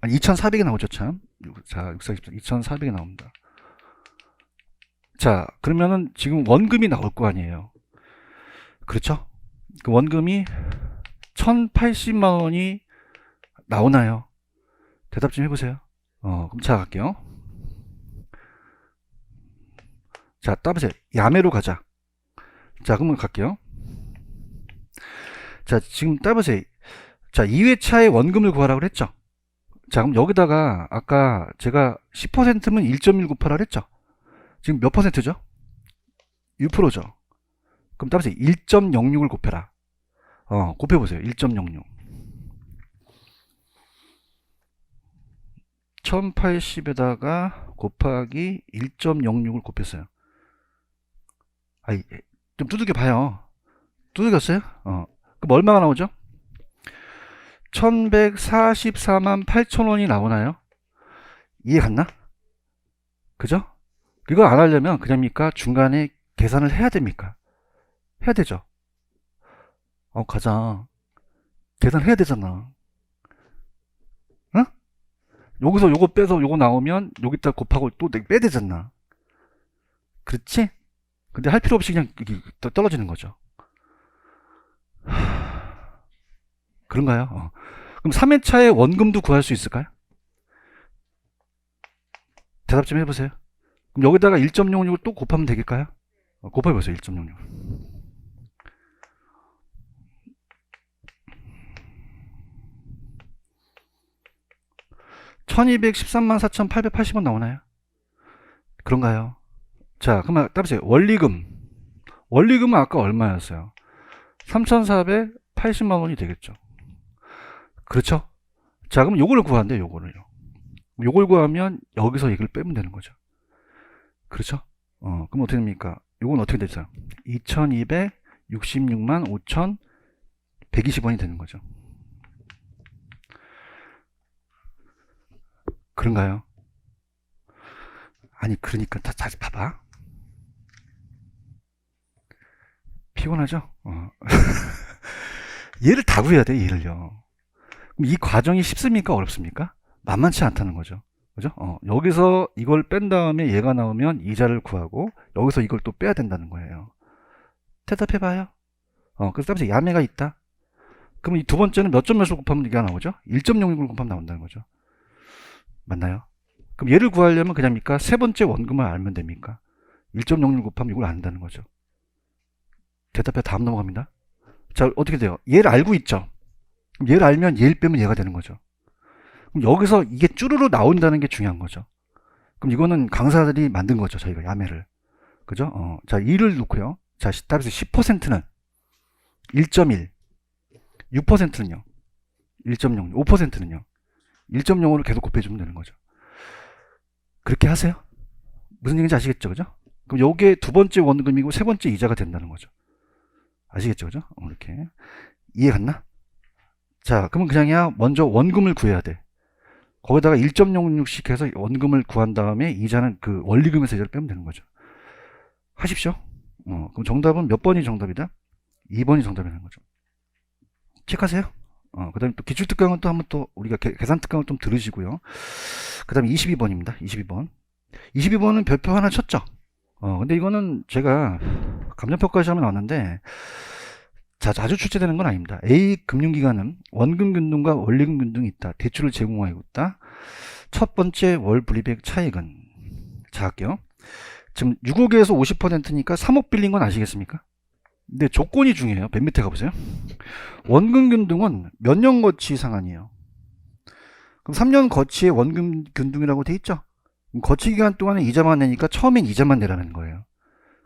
아니, 2,400이 나오죠, 참. 자, 2,400이 나옵니다. 자, 그러면은 지금 원금이 나올 거 아니에요. 그렇죠? 그 원금이 1,080만 원이 나오나요? 대답 좀 해보세요. 그럼 자, 갈게요. 자, 따보세요. 야매로 가자. 자, 그러면 갈게요. 자, 지금 따보세요. 자, 2회차의 원금을 구하라고 그랬죠? 자, 그럼 여기다가 아까 제가 10%면 1.198 그랬죠? 지금 몇 퍼센트죠? 6%죠? 그럼 따보세요. 1.06을 곱해라. 곱해보세요. 1.06. 1080에다가 곱하기 1.06을 곱했어요. 아이, 좀 두들겨 봐요. 두들겼어요? 그럼 얼마가 나오죠? 1144만 8천원이 나오나요? 이해 갔나? 그죠? 이거 안 하려면 그냥입니까? 중간에 계산을 해야 됩니까? 해야 되죠? 가자. 계산해야 되잖아. 응? 여기서 요거 빼서 요거 나오면 여기다 곱하고 또 빼야 되잖아. 그렇지? 근데 할 필요 없이 그냥 떨어지는 거죠. 그런가요? 그럼 3회차에 원금도 구할 수 있을까요? 대답 좀 해보세요. 그럼 여기다가 1.06을 또 곱하면 되겠까요? 곱해보세요. 1.06. 1213만 4,880원 나오나요? 그런가요? 자, 그러면 따보세요. 원리금. 원리금은 아까 얼마였어요? 3,480만 원이 되겠죠. 그렇죠? 자, 그럼 요거를 구한대, 요거를요. 요걸 구하면 여기서 이걸 빼면 되는 거죠. 그렇죠? 그럼 어떻게 됩니까? 요건 어떻게 되죠? 2,266만 5,120원이 되는 거죠. 그런가요? 아니, 그러니까 다시 봐봐. 피곤하죠? 얘를 다 구해야 돼, 얘를요. 그럼 이 과정이 쉽습니까? 어렵습니까? 만만치 않다는 거죠. 그죠? 여기서 이걸 뺀 다음에 얘가 나오면 이자를 구하고 여기서 이걸 또 빼야 된다는 거예요. 대답해봐요. 그래서 따라서 야매가 있다. 그럼 이 두 번째는 몇 점 몇을 곱하면 이게 나오죠? 1.06을 곱하면 나온다는 거죠. 맞나요? 그럼 얘를 구하려면 그냥입니까? 세 번째 원금을 알면 됩니까? 1.06 곱하면 이걸 안다는 거죠. 대답해. 다음 넘어갑니다. 자, 어떻게 돼요? 얘를 알고 있죠? 그럼 얘를 알면 얘를 빼면 얘가 되는 거죠. 그럼 여기서 이게 쭈루루 나온다는 게 중요한 거죠. 그럼 이거는 강사들이 만든 거죠. 저희가 야매를. 그죠? 자, 2를 놓고요. 자, 답에서 10%는 1.1, 6%는요. 1.0, 5%는요. 1.05를 계속 곱해주면 되는 거죠. 그렇게 하세요. 무슨 얘기인지 아시겠죠? 그죠? 그럼 요게 두 번째 원금이고 세 번째 이자가 된다는 거죠. 아시겠죠? 그죠? 이렇게. 이해 갔나? 자, 그러면 그냥이야 먼저 원금을 구해야 돼. 거기다가 1.06씩 해서 원금을 구한 다음에 이자는 그 원리금에서 이자를 빼면 되는 거죠. 하십시오. 그럼 정답은 몇 번이 정답이다? 2번이 정답이 되는 거죠. 체크하세요. 그 다음에 또 기출특강은 또 한번 또 우리가 계산특강을 좀 들으시고요. 그 다음에 22번입니다. 22번. 22번은 별표 하나 쳤죠. 근데 이거는 제가 감정평가 시험에 나왔는데 자주 출제되는 건 아닙니다. A 금융기관은 원금 균등과 원리금 균등이 있다. 대출을 제공하고 있다. 첫 번째 월 불이익 차익은 자 할게요. 지금 6억에서 50%니까 3억 빌린 건 아시겠습니까? 근데 조건이 중요해요. 맨 밑에 가보세요. 원금 균등은 몇 년 거치 상한이에요. 그럼 3년 거치에 원금 균등이라고 돼 있죠. 그럼 거치 기간 동안에 이자만 내니까 처음엔 이자만 내라는 거예요.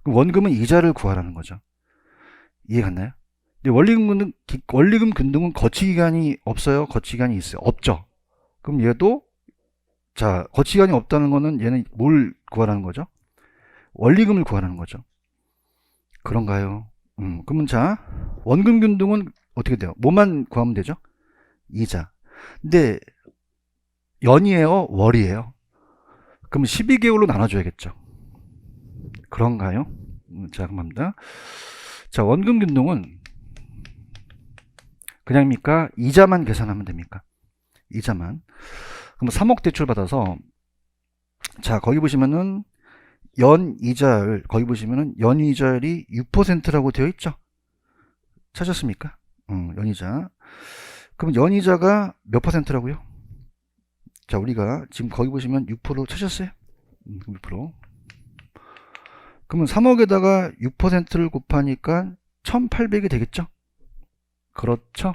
그럼 원금은 이자를 구하라는 거죠. 이해 갔나요? 근데 원리금 균등은 거치 기간이 없어요? 거치 기간이 있어요? 없죠. 그럼 얘도 자, 거치 기간이 없다는 거는 얘는 뭘 구하라는 거죠? 원리금을 구하라는 거죠. 그런가요? 그러면 자, 원금 균등은 어떻게 돼요? 뭐만 구하면 되죠? 이자. 근데 연이에요? 월이에요? 그럼 12개월로 나눠줘야겠죠. 그런가요? 자, 그럼 합니다. 자, 원금 균등은 그냥입니까? 이자만 계산하면 됩니까? 이자만. 그럼 3억 대출 받아서 자, 거기 보시면은 연이자율, 거기 보시면은 연이자율이 6%라고 되어 있죠? 찾았습니까? 연이자. 그럼 연이자가 몇 퍼센트라고요? 자, 우리가 지금 거기 보시면 6% 찾았어요? 6%. 그러면 3억에다가 6%를 곱하니까 1800이 되겠죠? 그렇죠?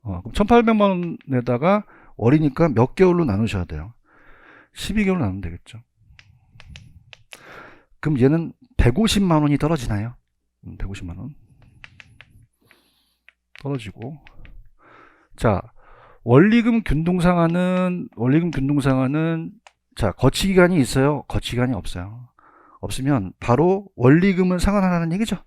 그럼 1800만 원에다가 월이니까 몇 개월로 나누셔야 돼요? 12개월로 나누면 되겠죠? 그럼 얘는 150만 원이 떨어지나요? 150만 원. 떨어지고. 자, 원리금 균등상한은 자, 거치 기간이 있어요? 거치 기간이 없어요. 없으면 바로 원리금은 상환하라는 얘기죠.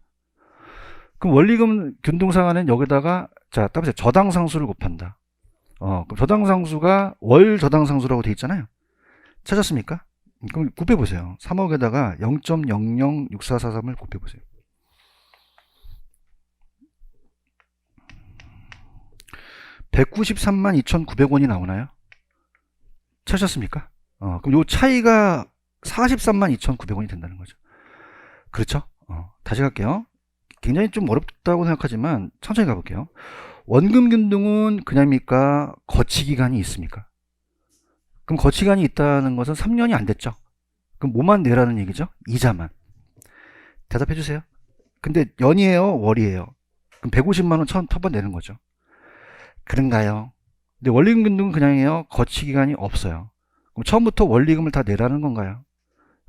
그럼 원리금 균등상한은 여기다가 자, 따라서 저당상수를 곱한다. 그럼 저당상수가 월 저당상수라고 돼 있잖아요. 찾았습니까? 그럼 곱해보세요. 3억에다가 0.006443을 곱해보세요. 193만 2,900원이 나오나요? 찾았습니까? 그럼 요 차이가 43만 2,900원이 된다는 거죠. 그렇죠? 다시 갈게요. 굉장히 좀 어렵다고 생각하지만 천천히 가볼게요. 원금균등은 그냥입니까? 거치기간이 있습니까? 그럼 거치기간이 있다는 것은 3년이 안 됐죠? 그럼 뭐만 내라는 얘기죠? 이자만. 대답해 주세요. 근데 연이에요? 월이에요? 그럼 150만원 첫번 내는 거죠. 그런가요? 근데 원리금균등은 그냥이에요? 거치기간이 없어요. 그럼 처음부터 원리금을 다 내라는 건가요?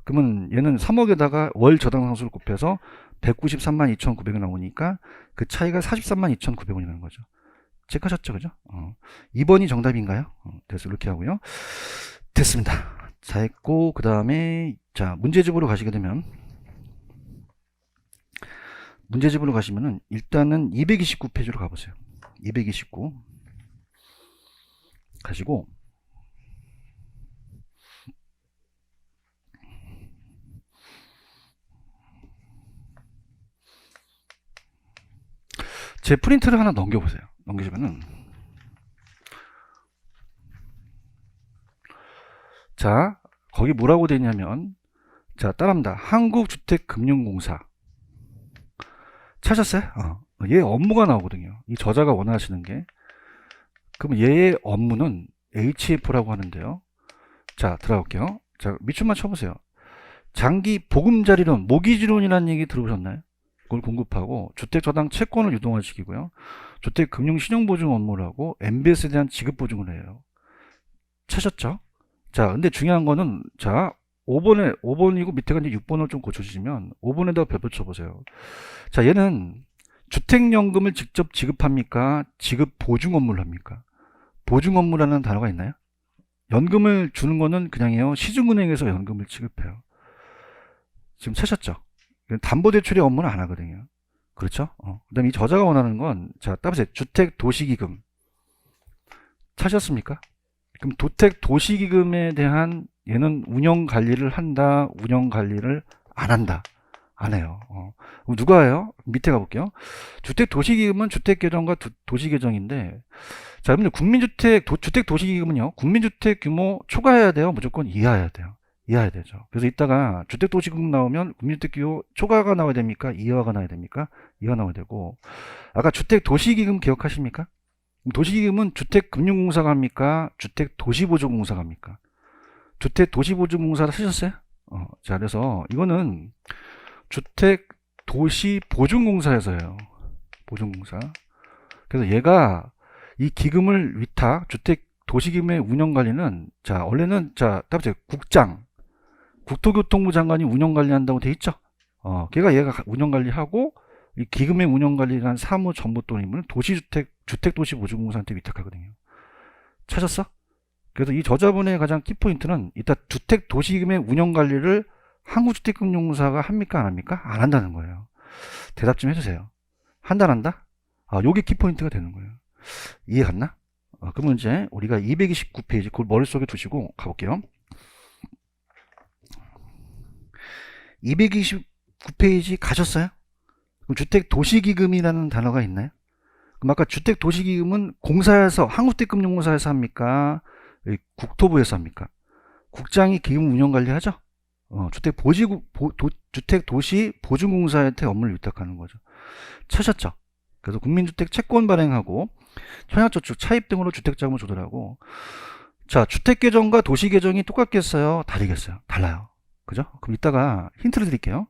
그러면 얘는 3억에다가 월 저당상수를 곱해서 193만 2,900원 나오니까 그 차이가 43만 2,900원이라는 거죠. 체크하셨죠? 그죠? 2번이 정답인가요? 그래서 이렇게 하고요. 됐습니다. 자, 했고, 그 다음에, 자, 문제집으로 가시게 되면, 문제집으로 가시면은, 일단은 229페이지로 가보세요. 229. 가시고, 제 프린트를 하나 넘겨보세요. 넘기시면은, 자, 거기 뭐라고 되어 있냐면, 자, 따라합니다. 한국주택금융공사. 찾았어요? 얘 업무가 나오거든요. 이 저자가 원하시는 게. 그럼 얘의 업무는 HF라고 하는데요. 자, 들어갈게요. 자, 밑줄만 쳐보세요. 장기 보금자리론, 모기지론이라는 얘기 들어보셨나요? 그걸 공급하고 주택저당 채권을 유동화시키고요. 주택금융신용보증 업무를 하고 MBS에 대한 지급보증을 해요. 찾았죠? 자, 근데 중요한 거는 자, 5번이고 밑에가 이제 6번을 좀 고쳐주시면 5번에다가 별표 쳐보세요. 자, 얘는 주택연금을 직접 지급합니까? 지급 보증 업무를 합니까? 보증 업무라는 단어가 있나요? 연금을 주는 거는 그냥이에요. 시중은행에서 연금을 지급해요. 지금 찾았죠? 담보대출의 업무는 안 하거든요. 그렇죠? 그 다음에 이 저자가 원하는 건, 자, 따보세요. 주택도시기금. 찾았습니까? 그럼 주택도시기금에 대한 얘는 운영관리를 한다, 운영관리를 안 한다. 안 해요. 그럼 누가 해요? 밑에 가볼게요. 주택도시기금은 주택계정과 도시계정인데, 자, 여러분들 주택도시기금은요, 국민주택 규모 초과해야 돼요? 무조건 이하해야 돼요? 이하해야 되죠. 그래서 이따가 주택도시기금 나오면 국민주택 규모 초과가 나와야 됩니까? 이하가 나와야 됩니까? 이하 나와야 되고, 아까 주택도시기금 기억하십니까? 도시기금은 주택금융공사가 합니까? 주택도시보증공사가 합니까? 주택도시보증공사를 쓰셨어요? 자, 그래서 이거는 주택도시보증공사에서 해요. 보증공사. 그래서 얘가 이 기금을 위탁, 주택도시기금의 운영관리는, 자, 원래는, 자, 따보세요. 국토교통부 장관이 운영관리한다고 돼 있죠? 얘가 운영관리하고, 이 기금의 운영관리라는 사무 전부 또는 임무는 주택도시보증공사한테 위탁하거든요. 찾았어? 그래서 이 저자분의 가장 키포인트는 이따 주택도시기금의 운영관리를 한국주택금융공사가 합니까? 안 합니까? 안 한다는 거예요. 대답 좀 해주세요. 한다, 안 한다? 요게 키포인트가 되는 거예요. 이해 갔나? 그러면 이제 우리가 229페이지 그걸 머릿속에 두시고 가볼게요. 229페이지 가셨어요? 그럼 주택도시기금이라는 단어가 있나요? 그럼 아까 주택도시기금은 공사에서, 한국주택금융공사에서 합니까? 국토부에서 합니까? 국장이 기금 운영관리하죠? 주택도시보증공사한테 업무를 위탁하는 거죠. 찾았죠? 그래서 국민주택 채권 발행하고 청약저축, 차입 등으로 주택자금을 조달하고, 자, 주택계정과 도시계정이 똑같겠어요? 다르겠어요? 달라요. 그죠? 그럼 이따가 힌트를 드릴게요.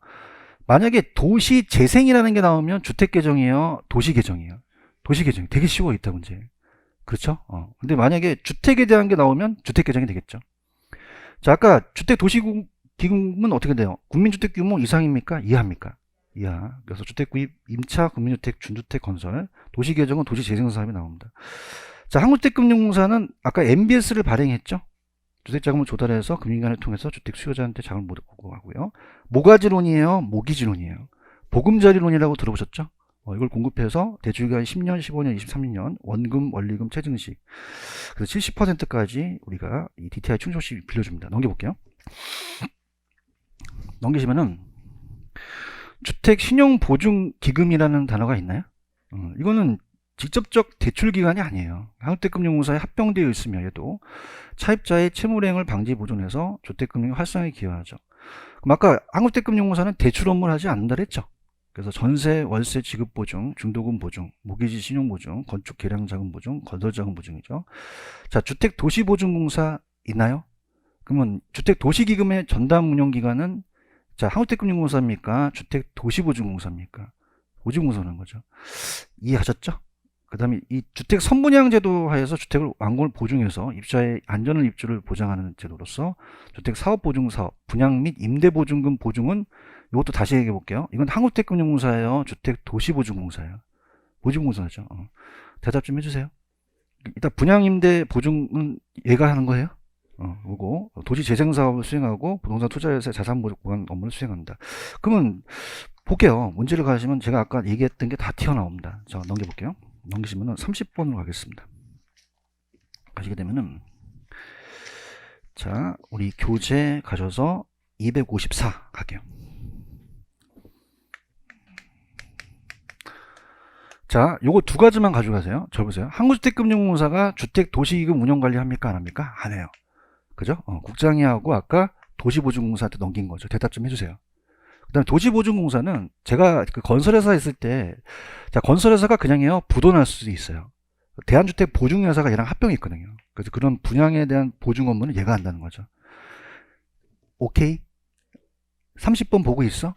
만약에 도시재생이라는 게 나오면 주택계정이에요? 도시계정이에요? 도시계정. 되게 쉬워, 이따 문제. 그렇죠? 근데 만약에 주택에 대한 게 나오면 주택계정이 되겠죠. 자, 아까 주택도시기금은 어떻게 돼요? 국민주택 규모 이상입니까? 이하입니까? 이하. 그래서 주택구입, 임차, 국민주택, 준주택 건설, 도시계정은 도시재생사업이 나옵니다. 자, 한국주택금융공사는 아까 MBS를 발행했죠? 주택자금을 조달해서 금융기관을 통해서 주택 수요자한테 자금을 모으고 하고요. 모가지론이에요? 모기지론이에요? 보금자리론이라고 들어보셨죠? 이걸 공급해서 대출기간 10년, 15년, 23년 원금, 원리금, 체증식, 그래서 70%까지 우리가 이 DTI 충족시 빌려줍니다. 넘겨볼게요. 넘기시면은 주택신용보증기금이라는 단어가 있나요? 이거는 직접적 대출기관이 아니에요. 한국주택금융공사에 합병되어 있으며 얘도 차입자의 채무행을 방지 보존해서 주택금융 활성화에 기여하죠. 그럼 아까 한국주택금융공사는 대출 업무를 하지 않는다 그랬죠? 그래서 전세, 월세 지급 보증, 중도금 보증, 모기지 신용 보증, 건축 계량 자금 보증, 건설 자금 보증이죠. 자, 주택 도시 보증공사 있나요? 그러면 주택 도시 기금의 전담 운영 기관은 자, 한국택금융공사입니까? 주택 도시 보증공사입니까? 보증공사라는 거죠. 이해하셨죠? 그 다음에 이 주택 선분양 제도 하에서 주택을 완공을 보증해서 입주자의 안전을 입주를 보장하는 제도로서 주택 사업 보증 사업, 분양 및 임대 보증금 보증은 이것도 다시 얘기해 볼게요. 이건 한국택금융공사예요. 주택 도시 보증공사예요. 보증공사죠. 대답 좀 해주세요. 일단 분양 임대 보증은 얘가 하는 거예요. 그리고 도시 재생 사업을 수행하고 부동산 투자에서 자산 보관 업무를 수행한다. 그러면 볼게요. 문제를 가시면 제가 아까 얘기했던 게 다 튀어나옵니다. 자, 넘겨볼게요. 넘기시면은 30번으로 가겠습니다. 가시게 되면은 자, 우리 교재 가셔서 254 갈게요. 자, 요거 두 가지만 가져가세요. 저 보세요. 한국주택금융공사가 주택 도시기금 운영관리 합니까? 안 합니까? 안 해요. 그죠? 국장이 하고 아까 도시보증공사한테 넘긴 거죠. 대답 좀 해주세요. 그 다음에 도시보증공사는 제가 그 건설회사 있을 때, 자, 건설회사가 그냥 해요. 부도날 수도 있어요. 대한주택보증회사가 얘랑 합병이 있거든요. 그래서 그런 분양에 대한 보증 업무는 얘가 한다는 거죠. 오케이? 30번 보고 있어?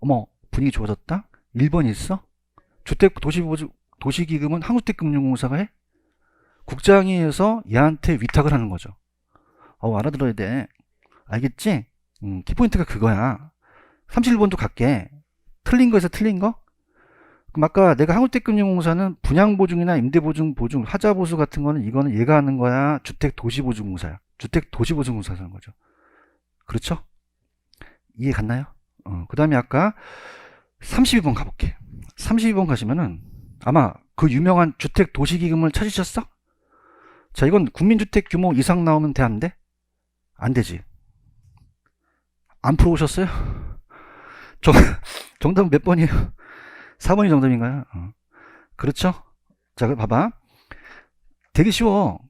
어머, 분위기 좋아졌다? 1번 있어? 주택 도시기금은 한국주택금융공사가 해? 국장이 해서 얘한테 위탁을 하는 거죠. 알아들어야 돼. 알겠지? 키포인트가 그거야. 31번도 갈게. 틀린 거에서 틀린 거? 그럼 아까 내가 한국주택금융공사는 분양보증이나 임대보증, 보증, 하자보수 같은 거는 이거는 얘가 하는 거야. 주택도시보증공사야. 주택도시보증공사 하는 거죠. 그렇죠? 이해 갔나요? 그 다음에 아까 32번 가볼게. 32번 가시면은 아마 그 유명한 주택도시기금을 찾으셨어? 자, 이건 국민주택 규모 이상 나오면 돼, 안 돼? 안 되지. 안 풀어오셨어요? 정답은 몇 번이에요? 4번이 정답인가요? 그렇죠? 자, 그럼 봐봐. 되게 쉬워.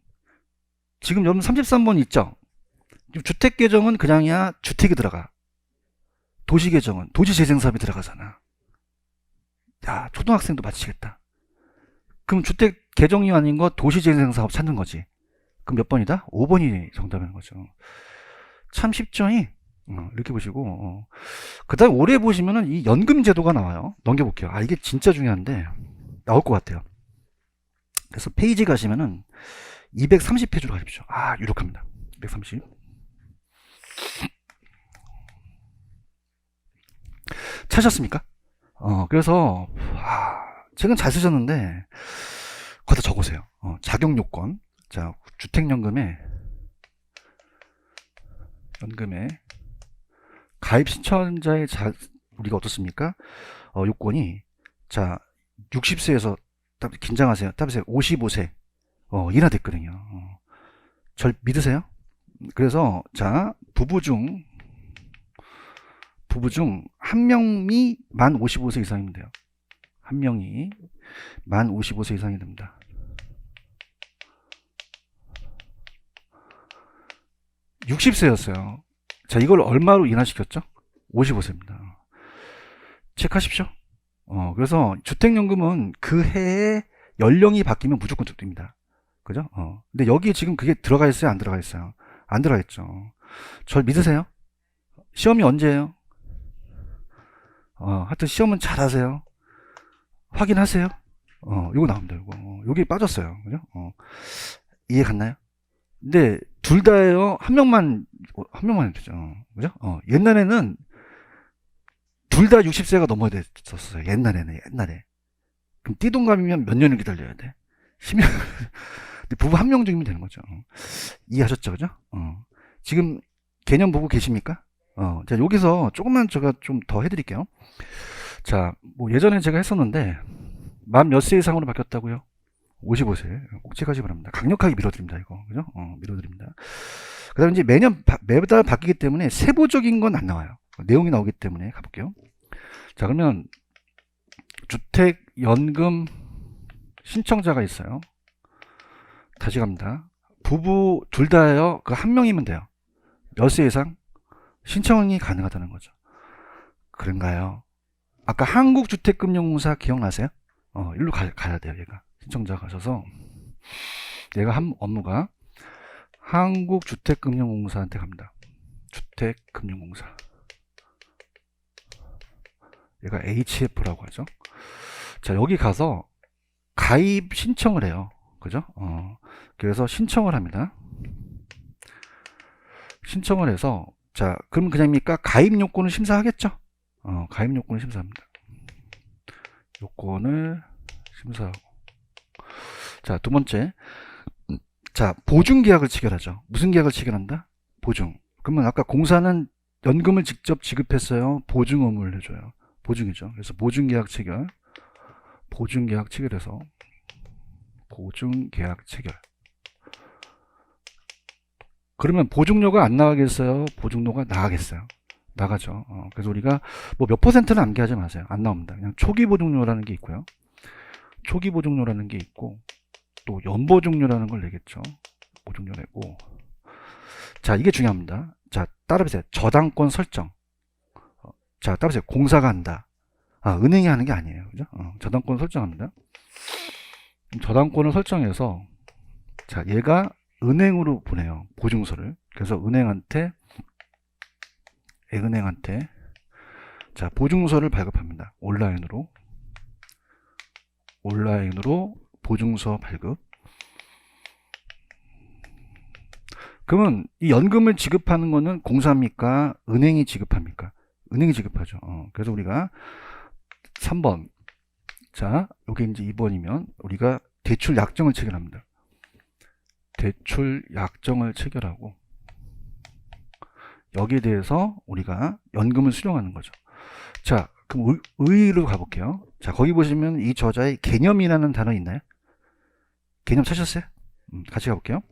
지금 여러분 33번 있죠? 주택계정은 그냥이야 주택이 들어가. 도시계정은 도시재생사업이 들어가잖아. 야, 초등학생도 맞히겠다. 그럼 주택계정이 아닌 거 도시재생사업 찾는 거지. 그럼 몇 번이다? 5번이 정답인 거죠. 참 쉽죠? 이렇게 보시고 그 다음에 올해 보시면은 이 연금제도가 나와요. 넘겨볼게요. 이게 진짜 중요한데 나올 것 같아요. 그래서 페이지 가시면은 230페이지로 가십시오. 유력합니다. 230. 찾으셨습니까? 그래서 책은 잘 쓰셨는데 거기다 적으세요. 자격요건. 자, 주택연금에 가입 신청자의 우리가 어떻습니까? 요건이 자 60세에서 긴장하세요. 답이세요. 55세 인하됐거든요. 절 믿으세요? 그래서 자 부부 중 한 명이 만 55세 이상이면 돼요. 한 명이 만 55세 이상이 됩니다. (60세였어요) 자, 이걸 얼마로 인하시켰죠? 55세입니다. 체크하십시오. 그래서 주택연금은 그 해에 연령이 바뀌면 무조건 됩니다. 그죠? 근데 여기 지금 그게 들어가 있어요? 안 들어가 있어요? 안 들어가 있죠. 절 믿으세요? 시험이 언제예요? 하여튼 시험은 잘 하세요. 확인하세요. 이거 나옵니다. 여기 빠졌어요. 그죠? 이해 갔나요? 근데 둘 다예요. 한 명만 되죠. 그죠? 옛날에는 둘 다 60세가 넘어야 됐었어요. 옛날에. 그럼 띠동갑이면 몇 년을 기다려야 돼? 10년. 근데 부부 한 명 중이면 되는 거죠. 이해하셨죠? 그죠? 지금 개념 보고 계십니까? 자, 여기서 조금만 제가 좀 더 해드릴게요. 자, 뭐 예전에 제가 했었는데 만 몇 세 이상으로 바뀌었다고요? 55세 꼭 체크하시기 바랍니다. 강력하게 밀어드립니다. 이거 그죠? 밀어드립니다. 그 다음에 이제 매달 바뀌기 때문에 세부적인 건 안 나와요. 내용이 나오기 때문에 가볼게요. 자, 그러면 주택연금 신청자가 있어요. 다시 갑니다. 부부 둘 다예요. 그 한 명이면 돼요. 몇 세 이상 신청이 가능하다는 거죠. 그런가요? 아까 한국주택금융공사 기억나세요? 일로 가야 돼요. 얘가 신청자가 가셔서 얘가 한 업무가 한국주택금융공사한테 갑니다. 주택금융공사. 얘가 HF라고 하죠. 자, 여기 가서 가입 신청을 해요. 그죠? 그래서 신청을 합니다. 신청을 해서, 자, 그럼 그냥입니까? 가입 요건을 심사하겠죠? 가입 요건을 심사합니다. 요건을 심사하고. 자, 두 번째. 자, 보증계약을 체결하죠. 무슨 계약을 체결한다? 보증. 그러면 아까 공사는 연금을 직접 지급했어요. 보증 의무를 해줘요. 보증이죠. 그래서 보증계약 체결. 보증계약 체결해서 보증계약 체결. 그러면 보증료가 안 나가겠어요? 보증료가 나가겠어요? 나가죠. 그래서 우리가 뭐 몇 퍼센트는 암기하지 마세요. 안 나옵니다. 그냥 초기 보증료라는 게 있고요. 초기 보증료라는 게 있고 또 연보증료라는 걸 내겠죠. 보증료 내고. 자, 이게 중요합니다. 자, 따라보세요. 저당권 설정. 자, 따라보세요. 공사가 한다. 은행이 하는 게 아니에요. 그죠? 저당권 설정합니다. 저당권을 설정해서 자, 얘가 은행으로 보내요. 보증서를. 그래서 은행한테 자, 보증서를 발급합니다. 온라인으로 보증서 발급. 그러면 이 연금을 지급하는 거는 공사입니까? 은행이 지급합니까? 은행이 지급하죠. 그래서 우리가 3번. 자, 여기 이제 2번이면 우리가 대출 약정을 체결합니다. 대출 약정을 체결하고 여기에 대해서 우리가 연금을 수령하는 거죠. 자, 그럼 의의로 가볼게요. 자, 거기 보시면 이 저자의 개념이라는 단어 있나요? 개념 찾으셨어요? 같이 가볼게요.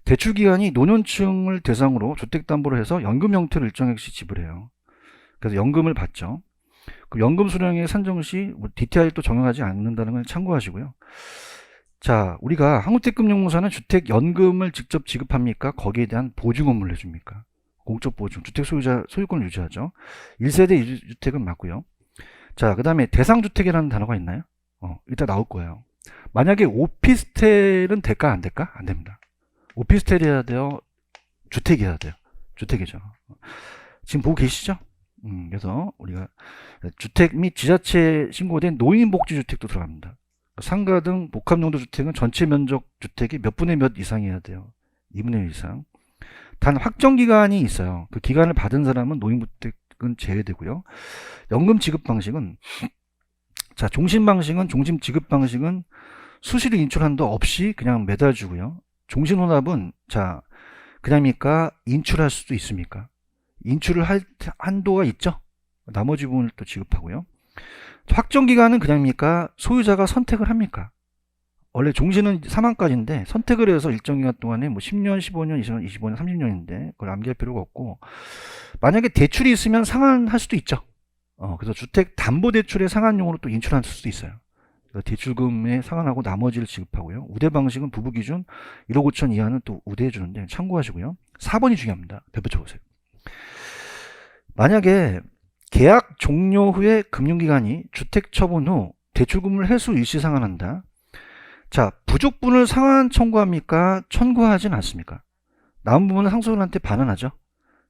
대출기간이 노년층을 대상으로 주택담보로 해서 연금 형태로 일정액씩 지불해요. 그래서 연금을 받죠. 그 연금 수령의 산정 시 DTI 또 적용하지 않는다는 걸 참고하시고요. 자, 우리가 한국주택금융공사는 주택연금을 직접 지급합니까? 거기에 대한 보증 업무를 해줍니까? 공적 보증, 주택 소유자 소유권을 유지하죠. 1세대 1주택은 맞고요. 자, 그 다음에 대상주택이라는 단어가 있나요? 이따 나올 거예요. 만약에 오피스텔은 될까 안 될까? 안 됩니다. 오피스텔이어야 돼요? 주택이어야 돼요? 주택이죠. 지금 보고 계시죠? 그래서 우리가 주택 및 지자체 신고된 노인복지주택도 들어갑니다. 상가 등 복합용도 주택은 전체 면적 주택이 몇 분의 몇 이상이어야 돼요. 2분의 1 이상. 단 확정 기간이 있어요. 그 기간을 받은 사람은 노인주택은 제외되고요. 연금 지급 방식은 자, 종신 지급 방식은 수시로 인출 한도 없이 그냥 매달 주고요. 종신 혼합은 자, 그냥입니까? 인출할 수도 있습니까? 인출을 할 한도가 있죠. 나머지 부분을 또 지급하고요. 확정 기간은 그냥입니까? 소유자가 선택을 합니까? 원래 종신은 사망까지인데 선택을 해서 일정 기간 동안에 뭐 10년, 15년, 20년, 25년, 30년인데 그걸 암기할 필요가 없고, 만약에 대출이 있으면 상환할 수도 있죠. 그래서 주택담보대출의 상환용으로 또 인출할 수도 있어요. 대출금에 상환하고 나머지를 지급하고요. 우대 방식은 부부 기준 1억 5천 이하는 또 우대해 주는데 참고하시고요. 4번이 중요합니다. 덧붙여 보세요. 만약에 계약 종료 후에 금융기관이 주택 처분 후 대출금을 회수 일시 상환한다. 자, 부족분을 상환 청구합니까? 청구하진 않습니까? 남은 부분은 상속인한테 반환하죠.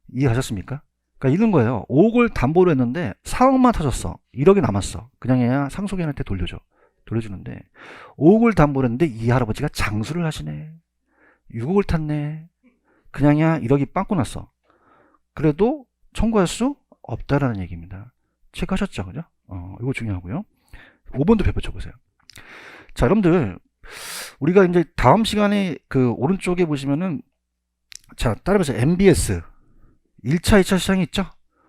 이해하셨습니까? 그러니까 이런 거예요. 5억을 담보로 했는데 4억만 터졌어. 1억이 남았어. 그냥 해야 상속인한테 돌려주는데 5억을 담보로 했는데 이 할아버지가 장수를 하시네. 6억을 탔네. 그냥이야 1억이 빵꾸 났어. 그래도 청구할 수 없다라는 얘기입니다. 체크하셨죠? 그죠? 이거 중요하고요. 5번도 벼벼쳐 보세요. 자, 여러분들 우리가 이제 다음 시간에 그 오른쪽에 보시면은 자, 따라해보세요. MBS 1차, 2차 시장이 있죠?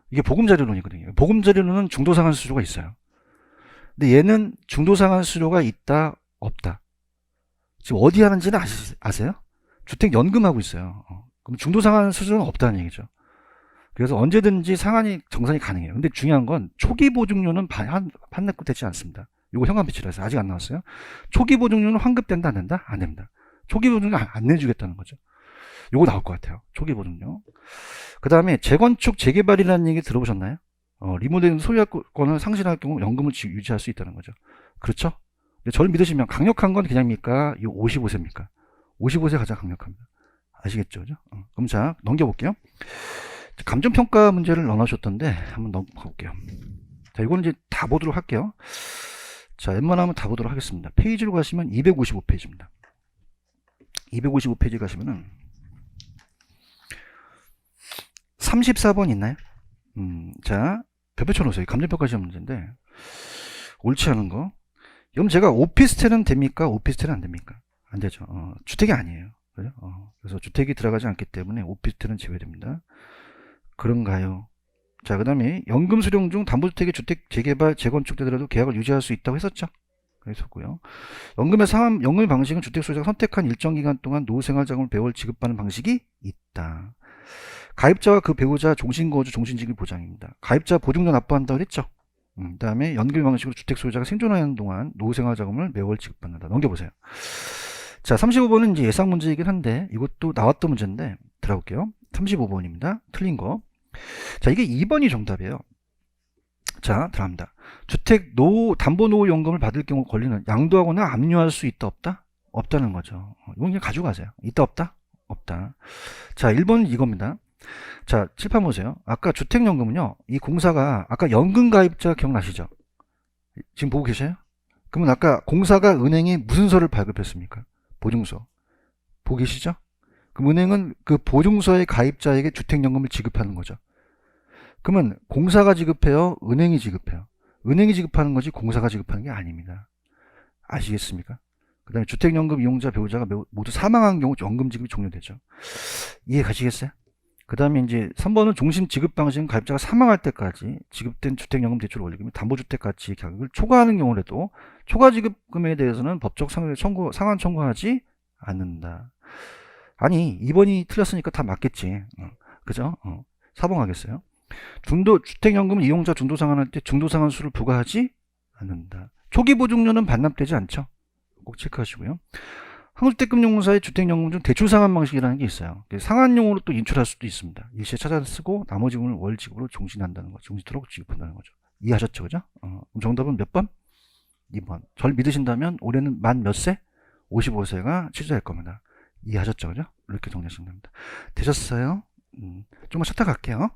이게 보금자료론이거든요. 보금자료론은 중도상환 수수료가 있어요. 근데 얘는 중도상환 수수료가 있다, 없다. 지금 어디 하는지는 아세요? 주택연금하고 있어요. 그럼 중도상환 수수료는 없다는 얘기죠. 그래서 언제든지 상환이 정산이 가능해요. 근데 중요한 건 초기 보증료는 환납되지 않습니다. 이거 현관 배치라 해서 아직 안 나왔어요. 초기 보증료는 환급된다, 안 된다? 안 됩니다. 초기 보증료 안 내주겠다는 거죠. 요거 나올 것 같아요. 초기 보증료. 그 다음에 재건축 재개발이라는 얘기 들어보셨나요? 리모델링 소유권을 상실할 경우 연금을 유지할 수 있다는 거죠. 그렇죠? 근데 저를 믿으시면 강력한 건 그냥입니까? 이 55세입니까? 55세 가장 강력합니다. 아시겠죠? 그죠? 그럼 자, 넘겨볼게요. 감정평가 문제를 넣어주셨던데 한번 넘어볼게요. 자, 이거는 이제 다 보도록 할게요. 자, 웬만하면 다 보도록 하겠습니다. 페이지로 가시면 255페이지입니다. 255페이지 가시면은 34번 있나요? 자, 별표 쳐놓으세요. 감정평가 시험 문제인데 옳지 않은 거. 그럼 제가 오피스텔은 됩니까? 오피스텔은 안 됩니까? 안 되죠. 주택이 아니에요. 그죠? 그래서 주택이 들어가지 않기 때문에 오피스텔은 제외됩니다. 그런가요? 자, 그 다음에 연금 수령 중 담보주택의 주택 재개발, 재건축되더라도 계약을 유지할 수 있다고 했었죠? 그랬었고요. 연금의 상환, 연금의 방식은 주택 소유자가 선택한 일정 기간 동안 노후생활자금을 매월 지급하는 방식이 있다. 가입자와 그 배우자 종신거주, 종신지급 보장입니다. 가입자 보증료 납부한다고 했죠? 그 다음에 연금 방식으로 주택 소유자가 생존하는 동안 노후생활자금을 매월 지급받는다. 넘겨보세요. 자, 35번은 이제 예상 문제이긴 한데 이것도 나왔던 문제인데 들어볼게요. 35번입니다. 틀린 거. 자, 이게 2번이 정답이에요. 자, 들어갑니다. 주택 담보노후연금을 받을 경우 권리는 양도하거나 압류할 수 있다 없다? 없다는 거죠. 이건 그냥 가져가세요. 있다 없다? 없다. 자, 1번은 이겁니다. 자, 칠판 보세요. 아까 주택연금은요, 이 공사가 아까 연금가입자 기억나시죠? 지금 보고 계세요? 그러면 아까 공사가 은행에 무슨 서를 발급했습니까? 보증서. 보고 계시죠? 그럼 은행은 그 보증서의 가입자에게 주택연금을 지급하는 거죠. 그러면 공사가 지급해요? 은행이 지급해요? 은행이 지급하는 거지 공사가 지급하는 게 아닙니다. 아시겠습니까? 그 다음에 주택연금 이용자 배우자가 모두 사망한 경우 연금 지급이 종료되죠. 이해 가시겠어요? 그 다음에 이제 3번은 종신 지급 방식은 가입자가 사망할 때까지 지급된 주택연금 대출 원리금이 담보주택 가치 가격을 초과하는 경우라도 초과 지급금에 대해서는 법적 상한 청구하지 않는다. 아니 2번이 틀렸으니까 다 맞겠지. 그죠? 4번 가겠어요. 주택연금 이용자 중도상환할 때 중도상환수를 부과하지 않는다. 초기 보증료는 반납되지 않죠. 꼭 체크하시고요. 한국주택금융공사의 주택연금 중 대출상환 방식이라는 게 있어요. 상환용으로 또 인출할 수도 있습니다. 일시에 찾아 쓰고 나머지 금을 월지급으로 종신한다는 거죠. 종신토록 지급한다는 거죠. 이해하셨죠? 그죠? 그럼 정답은 몇 번? 2번. 절 믿으신다면 올해는 만 몇 세? 55세가 취소할 겁니다. 이해하셨죠? 그죠? 이렇게 정리하시면 됩니다. 되셨어요? 좀만 쉬었다 갈게요.